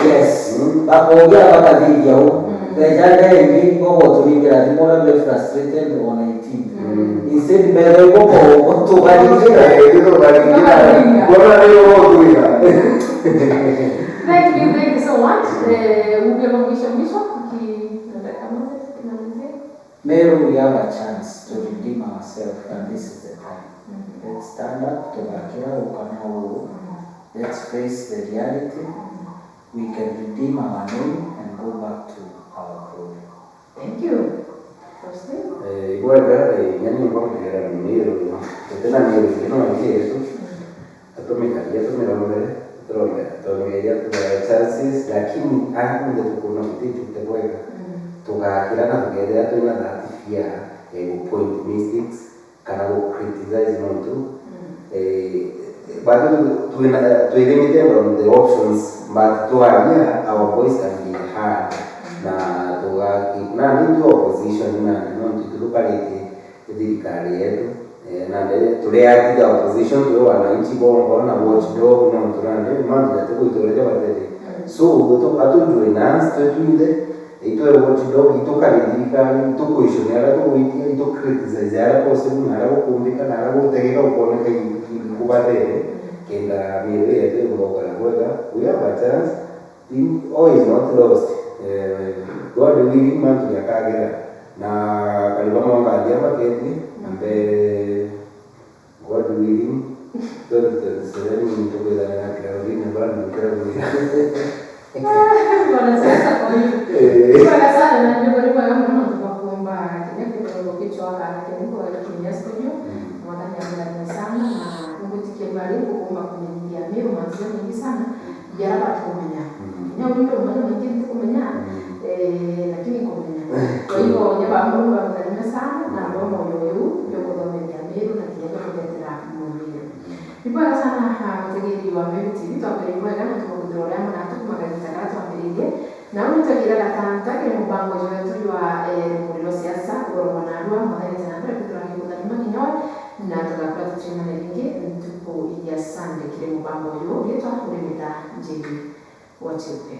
Yes. Bakogia bakadija huko. Bejale ngi gogo tulingira dimora be frustrated on 18. Instead bero gogo to badikira. Bora leo kuiga. Thank you so much. Mwisho Meru, we have a chance to redeem ourselves, and this is the time. Let's stand up to Bakira Ukanao. Let's face the reality. We can redeem our name and go back to our glory. Thank you. Igual yani kwa kera Meru. Tena Meru no Yesu. Atomicaria tumerombere chances lakini anakunde tukuna kutitu tebweka tukakirana together tuina that fear point mistakes kana go criticize not but to limit on the options but to our voice can be heard na tukakina ndio opposition na non tukalete dirikali yetu na tuliatika opposition ndio wananchi bongo na watchdog na tunande mambo ya kuitolewa batete so atujue nance tuinde ito watchdog itokalidika itokuishonera kuitia ito criticize ara possible na ara kumbika na ara kutegeka ukone kai kubate kenda mire yetu ngoka na kwenda we have a chance all is not lost God willing man yakagera na kalibama wangalia maketi ambe God willing don't sereni mtokwenda na Carolina bado Carolina wanasema kwa hiyo kwa sana na ndio kwa kama tunakuomba kidogo kichwa lakini kwa kimya studio wananyamia sana na ngutike bali kuomba kuingia mimi mwanzo nyingi sana yala tukumenya na ndio maana mwingine tukumenya lakini kumenya kwa hiyo nyaba Mungu ananyamia sana na roho yoyo ndio kwa mwenye mimi na kidogo kutetea mwili Ibara sana mtegeri wa Meru TV twambere kana tukudorora na tukumagariza twambiririe na unitagira gatanta kiri mubango wetu wa muriro siasa gorona rwa mwahereza na mbere kutura ngikuta nyuma kinyo na tukakora tuchina lingi tupo ya Sunday kiri mubango yo getwa kurimita njiri wachipe